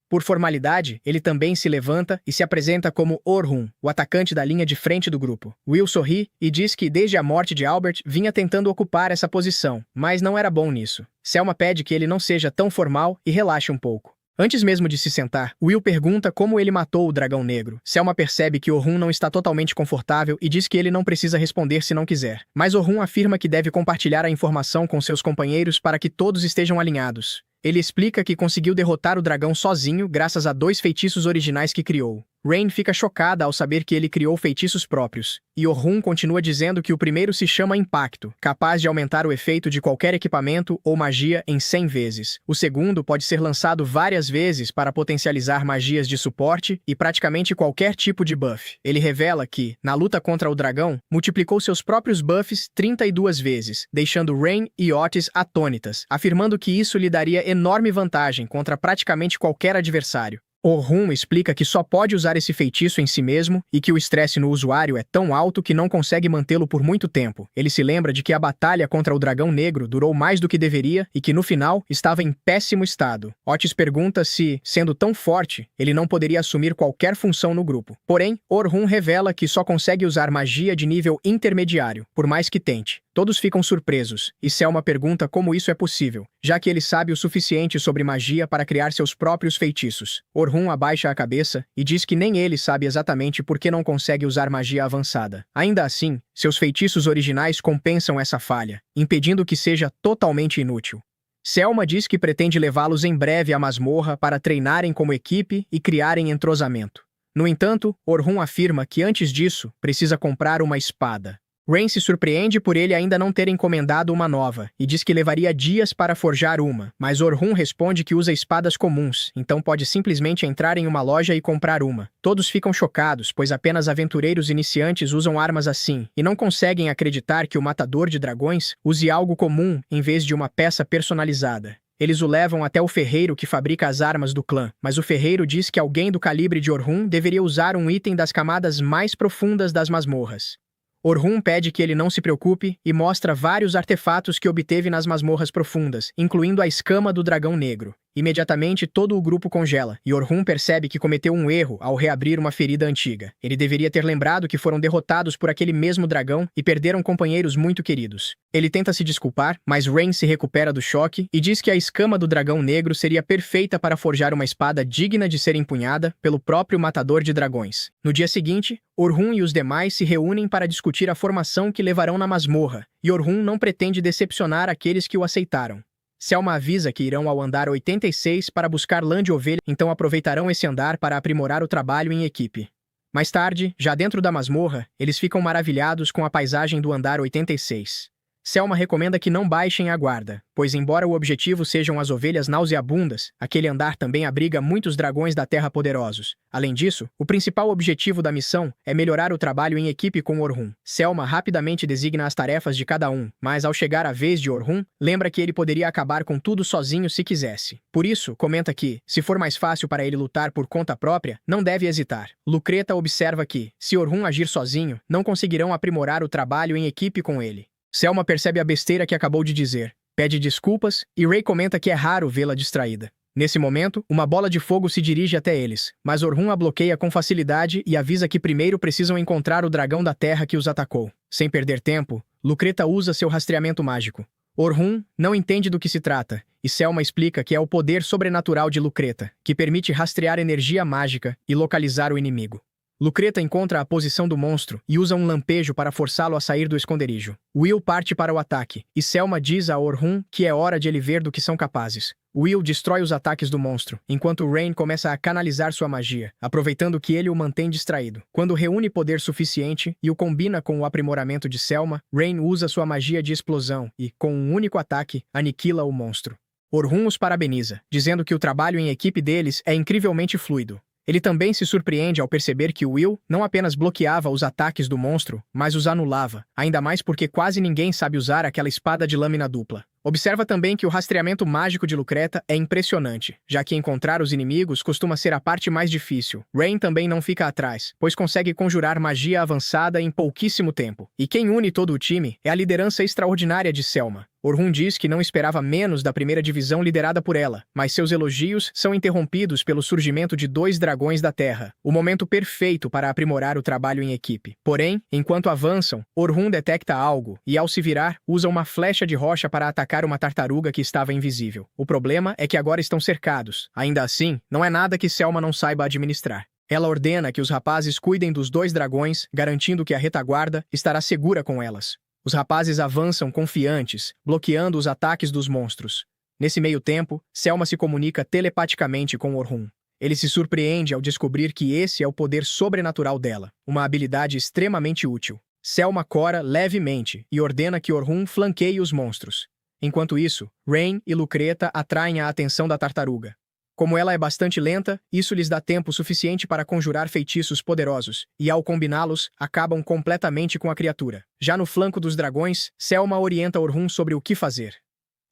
Por formalidade, ele também se levanta e se apresenta como Orhun, o atacante da linha de frente do grupo. Will sorri e diz que desde a morte de Albert vinha tentando ocupar essa posição, mas não era bom nisso. Selma pede que ele não seja tão formal e relaxe um pouco. Antes mesmo de se sentar, Will pergunta como ele matou o Dragão Negro. Selma percebe que Orhun não está totalmente confortável e diz que ele não precisa responder se não quiser. Mas Orhun afirma que deve compartilhar a informação com seus companheiros para que todos estejam alinhados. Ele explica que conseguiu derrotar o dragão sozinho graças a 2 feitiços originais que criou. Rain fica chocada ao saber que ele criou feitiços próprios, e Orhun continua dizendo que o primeiro se chama Impacto, capaz de aumentar o efeito de qualquer equipamento ou magia em 100 vezes. O segundo pode ser lançado várias vezes para potencializar magias de suporte e praticamente qualquer tipo de buff. Ele revela que, na luta contra o dragão, multiplicou seus próprios buffs 32 vezes, deixando Rain e Otis atônitas, afirmando que isso lhe daria enorme vantagem contra praticamente qualquer adversário. Orhun explica que só pode usar esse feitiço em si mesmo e que o estresse no usuário é tão alto que não consegue mantê-lo por muito tempo. Ele se lembra de que a batalha contra o dragão negro durou mais do que deveria e que no final estava em péssimo estado. Otis pergunta se, sendo tão forte, ele não poderia assumir qualquer função no grupo. Porém, Orhun revela que só consegue usar magia de nível intermediário, por mais que tente. Todos ficam surpresos, e Selma pergunta como isso é possível, já que ele sabe o suficiente sobre magia para criar seus próprios feitiços. Orhun abaixa a cabeça e diz que nem ele sabe exatamente por que não consegue usar magia avançada. Ainda assim, seus feitiços originais compensam essa falha, impedindo que seja totalmente inútil. Selma diz que pretende levá-los em breve à masmorra para treinarem como equipe e criarem entrosamento. No entanto, Orhun afirma que antes disso, precisa comprar uma espada. Rain se surpreende por ele ainda não ter encomendado uma nova, e diz que levaria dias para forjar uma, mas Orhun responde que usa espadas comuns, então pode simplesmente entrar em uma loja e comprar uma. Todos ficam chocados, pois apenas aventureiros iniciantes usam armas assim, e não conseguem acreditar que o matador de dragões use algo comum em vez de uma peça personalizada. Eles o levam até o ferreiro que fabrica as armas do clã, mas o ferreiro diz que alguém do calibre de Orhun deveria usar um item das camadas mais profundas das masmorras. Orhun pede que ele não se preocupe e mostra vários artefatos que obteve nas masmorras profundas, incluindo a escama do dragão negro. Imediatamente, todo o grupo congela, e Orhun percebe que cometeu um erro ao reabrir uma ferida antiga. Ele deveria ter lembrado que foram derrotados por aquele mesmo dragão e perderam companheiros muito queridos. Ele tenta se desculpar, mas Rain se recupera do choque e diz que a escama do dragão negro seria perfeita para forjar uma espada digna de ser empunhada pelo próprio matador de dragões. No dia seguinte, Orhun e os demais se reúnem para discutir a formação que levarão na masmorra, e Orhun não pretende decepcionar aqueles que o aceitaram. Selma avisa que irão ao andar 86 para buscar lã de ovelha, então aproveitarão esse andar para aprimorar o trabalho em equipe. Mais tarde, já dentro da masmorra, eles ficam maravilhados com a paisagem do andar 86. Selma recomenda que não baixem a guarda, pois embora o objetivo sejam as ovelhas nauseabundas, aquele andar também abriga muitos dragões da Terra poderosos. Além disso, o principal objetivo da missão é melhorar o trabalho em equipe com Orhun. Selma rapidamente designa as tarefas de cada um, mas ao chegar a vez de Orhun, lembra que ele poderia acabar com tudo sozinho se quisesse. Por isso, comenta que, se for mais fácil para ele lutar por conta própria, não deve hesitar. Lucreta observa que, se Orhun agir sozinho, não conseguirão aprimorar o trabalho em equipe com ele. Selma percebe a besteira que acabou de dizer, pede desculpas e Ray comenta que é raro vê-la distraída. Nesse momento, uma bola de fogo se dirige até eles, mas Orhun a bloqueia com facilidade e avisa que primeiro precisam encontrar o dragão da terra que os atacou. Sem perder tempo, Lucreta usa seu rastreamento mágico. Orhun não entende do que se trata, e Selma explica que é o poder sobrenatural de Lucreta, que permite rastrear energia mágica e localizar o inimigo. Lucreta encontra a posição do monstro e usa um lampejo para forçá-lo a sair do esconderijo. Will parte para o ataque, e Selma diz a Orhun que é hora de ele ver do que são capazes. Will destrói os ataques do monstro, enquanto Rain começa a canalizar sua magia, aproveitando que ele o mantém distraído. Quando reúne poder suficiente e o combina com o aprimoramento de Selma, Rain usa sua magia de explosão e, com um único ataque, aniquila o monstro. Orhun os parabeniza, dizendo que o trabalho em equipe deles é incrivelmente fluido. Ele também se surpreende ao perceber que Will não apenas bloqueava os ataques do monstro, mas os anulava, ainda mais porque quase ninguém sabe usar aquela espada de lâmina dupla. Observa também que o rastreamento mágico de Lucreta é impressionante, já que encontrar os inimigos costuma ser a parte mais difícil. Rain também não fica atrás, pois consegue conjurar magia avançada em pouquíssimo tempo. E quem une todo o time é a liderança extraordinária de Selma. Orhun diz que não esperava menos da primeira divisão liderada por ela, mas seus elogios são interrompidos pelo surgimento de 2 dragões da Terra, o momento perfeito para aprimorar o trabalho em equipe. Porém, enquanto avançam, Orhun detecta algo e, ao se virar, usa uma flecha de rocha para atacar uma tartaruga que estava invisível. O problema é que agora estão cercados. Ainda assim, não é nada que Selma não saiba administrar. Ela ordena que os rapazes cuidem dos 2 dragões, garantindo que a retaguarda estará segura com elas. Os rapazes avançam confiantes, bloqueando os ataques dos monstros. Nesse meio tempo, Selma se comunica telepaticamente com Orhun. Ele se surpreende ao descobrir que esse é o poder sobrenatural dela, uma habilidade extremamente útil. Selma cora levemente e ordena que Orhun flanqueie os monstros. Enquanto isso, Rain e Lucreta atraem a atenção da tartaruga. Como ela é bastante lenta, isso lhes dá tempo suficiente para conjurar feitiços poderosos, e ao combiná-los, acabam completamente com a criatura. Já no flanco dos dragões, Selma orienta Orhun sobre o que fazer.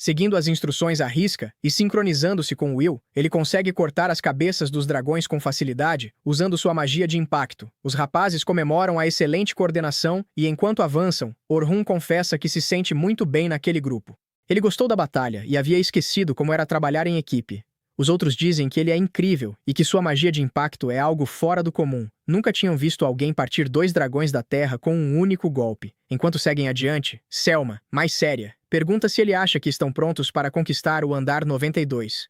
Seguindo as instruções à risca e sincronizando-se com Will, ele consegue cortar as cabeças dos dragões com facilidade, usando sua magia de impacto. Os rapazes comemoram a excelente coordenação e, enquanto avançam, Orhun confessa que se sente muito bem naquele grupo. Ele gostou da batalha e havia esquecido como era trabalhar em equipe. Os outros dizem que ele é incrível e que sua magia de impacto é algo fora do comum. Nunca tinham visto alguém partir 2 dragões da terra com um único golpe. Enquanto seguem adiante, Selma, mais séria, pergunta se ele acha que estão prontos para conquistar o andar 92.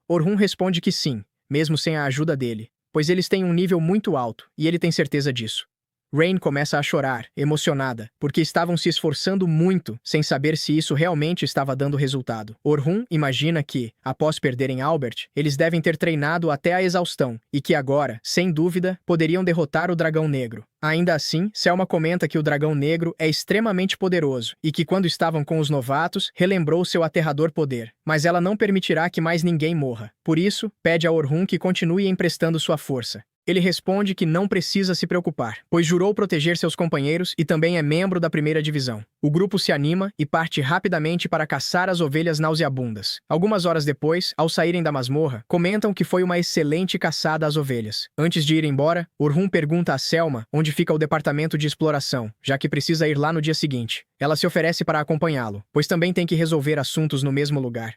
Orhun responde que sim, mesmo sem a ajuda dele, pois eles têm um nível muito alto e ele tem certeza disso. Rain começa a chorar, emocionada, porque estavam se esforçando muito sem saber se isso realmente estava dando resultado. Orhun imagina que, após perderem Albert, eles devem ter treinado até a exaustão e que agora, sem dúvida, poderiam derrotar o Dragão Negro. Ainda assim, Selma comenta que o Dragão Negro é extremamente poderoso e que quando estavam com os novatos, relembrou seu aterrador poder. Mas ela não permitirá que mais ninguém morra. Por isso, pede a Orhun que continue emprestando sua força. Ele responde que não precisa se preocupar, pois jurou proteger seus companheiros e também é membro da primeira divisão. O grupo se anima e parte rapidamente para caçar as ovelhas nauseabundas. Algumas horas depois, ao saírem da masmorra, comentam que foi uma excelente caçada às ovelhas. Antes de ir embora, Orhun pergunta a Selma onde fica o departamento de exploração, já que precisa ir lá no dia seguinte. Ela se oferece para acompanhá-lo, pois também tem que resolver assuntos no mesmo lugar.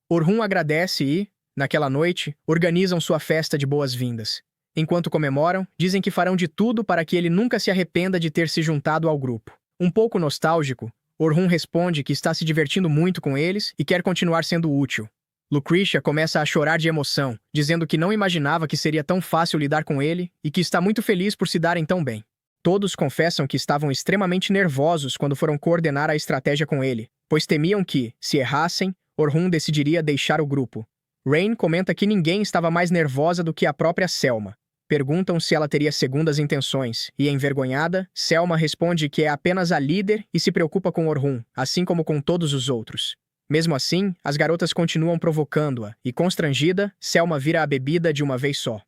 Orhun agradece e, naquela noite, organizam sua festa de boas-vindas. Enquanto comemoram, dizem que farão de tudo para que ele nunca se arrependa de ter se juntado ao grupo. Um pouco nostálgico, Orhun responde que está se divertindo muito com eles e quer continuar sendo útil. Lucretia começa a chorar de emoção, dizendo que não imaginava que seria tão fácil lidar com ele e que está muito feliz por se darem tão bem. Todos confessam que estavam extremamente nervosos quando foram coordenar a estratégia com ele, pois temiam que, se errassem, Orhun decidiria deixar o grupo. Rain comenta que ninguém estava mais nervosa do que a própria Selma. Perguntam se ela teria segundas intenções, e, envergonhada, Selma responde que é apenas a líder e se preocupa com Orhun, assim como com todos os outros. Mesmo assim, as garotas continuam provocando-a, e, constrangida, Selma vira a bebida de uma vez só.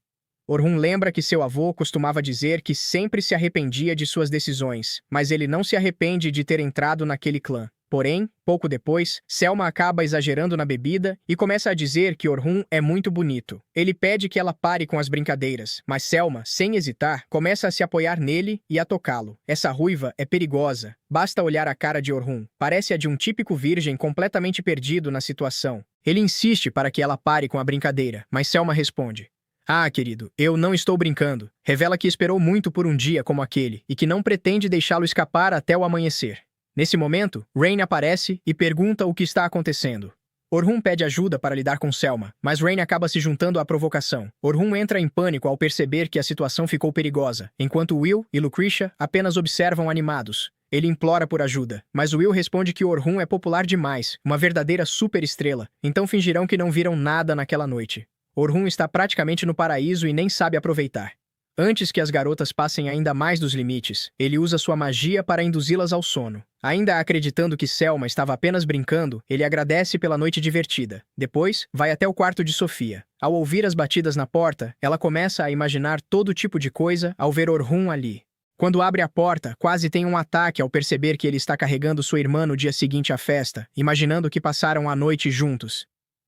Orhun lembra que seu avô costumava dizer que sempre se arrependia de suas decisões, mas ele não se arrepende de ter entrado naquele clã. Porém, pouco depois, Selma acaba exagerando na bebida e começa a dizer que Orhun é muito bonito. Ele pede que ela pare com as brincadeiras, mas Selma, sem hesitar, começa a se apoiar nele e a tocá-lo. Essa ruiva é perigosa. Basta olhar a cara de Orhun. Parece a de um típico virgem completamente perdido na situação. Ele insiste para que ela pare com a brincadeira, mas Selma responde: "Ah, querido, eu não estou brincando." Revela que esperou muito por um dia como aquele e que não pretende deixá-lo escapar até o amanhecer. Nesse momento, Rain aparece e pergunta o que está acontecendo. Orhun pede ajuda para lidar com Selma, mas Rain acaba se juntando à provocação. Orhun entra em pânico ao perceber que a situação ficou perigosa, enquanto Will e Lucretia apenas observam animados. Ele implora por ajuda, mas Will responde que Orhun é popular demais, uma verdadeira superestrela, então fingirão que não viram nada naquela noite. Orhun está praticamente no paraíso e nem sabe aproveitar. Antes que as garotas passem ainda mais dos limites, ele usa sua magia para induzi-las ao sono. Ainda acreditando que Selma estava apenas brincando, ele agradece pela noite divertida. Depois, vai até o quarto de Sofia. Ao ouvir as batidas na porta, ela começa a imaginar todo tipo de coisa ao ver Orhun ali. Quando abre a porta, quase tem um ataque ao perceber que ele está carregando sua irmã no dia seguinte à festa, imaginando que passaram a noite juntos.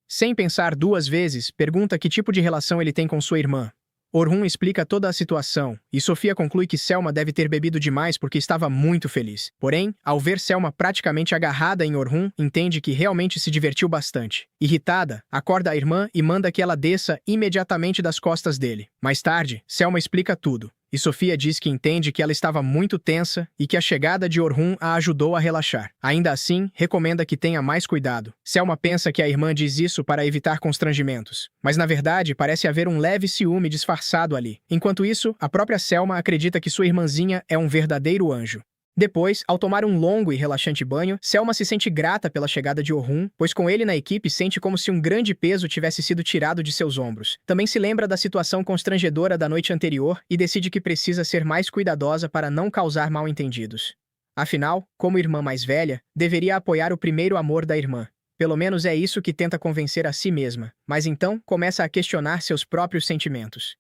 Sem pensar 2 vezes, pergunta que tipo de relação ele tem com sua irmã. Orhun explica toda a situação, e Sofia conclui que Selma deve ter bebido demais porque estava muito feliz. Porém, ao ver Selma praticamente agarrada em Orhun, entende que realmente se divertiu bastante. Irritada, acorda a irmã e manda que ela desça imediatamente das costas dele. Mais tarde, Selma explica tudo, e Sofia diz que entende que ela estava muito tensa e que a chegada de Orhun a ajudou a relaxar. Ainda assim, recomenda que tenha mais cuidado. Selma pensa que a irmã diz isso para evitar constrangimentos, mas na verdade parece haver um leve ciúme disfarçado ali. Enquanto isso, a própria Selma acredita que sua irmãzinha é um verdadeiro anjo. Depois, ao tomar um longo e relaxante banho, Selma se sente grata pela chegada de Orhun, pois com ele na equipe sente como se um grande peso tivesse sido tirado de seus ombros. Também se lembra da situação constrangedora da noite anterior e decide que precisa ser mais cuidadosa para não causar mal-entendidos. Afinal, como irmã mais velha, deveria apoiar o primeiro amor da irmã. Pelo menos é isso que tenta convencer a si mesma, mas então começa a questionar seus próprios sentimentos.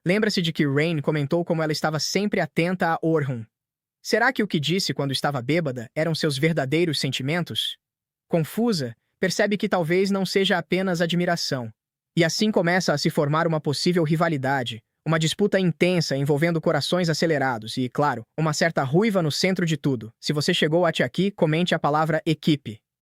Lembra-se de que Rain comentou como ela estava sempre atenta a Orhun. Será que o que disse quando estava bêbada eram seus verdadeiros sentimentos? Confusa, percebe que talvez não seja apenas admiração. E assim começa a se formar uma possível rivalidade, uma disputa intensa envolvendo corações acelerados e, claro, uma certa ruiva no centro de tudo. Se você chegou até aqui, comente a palavra equipe.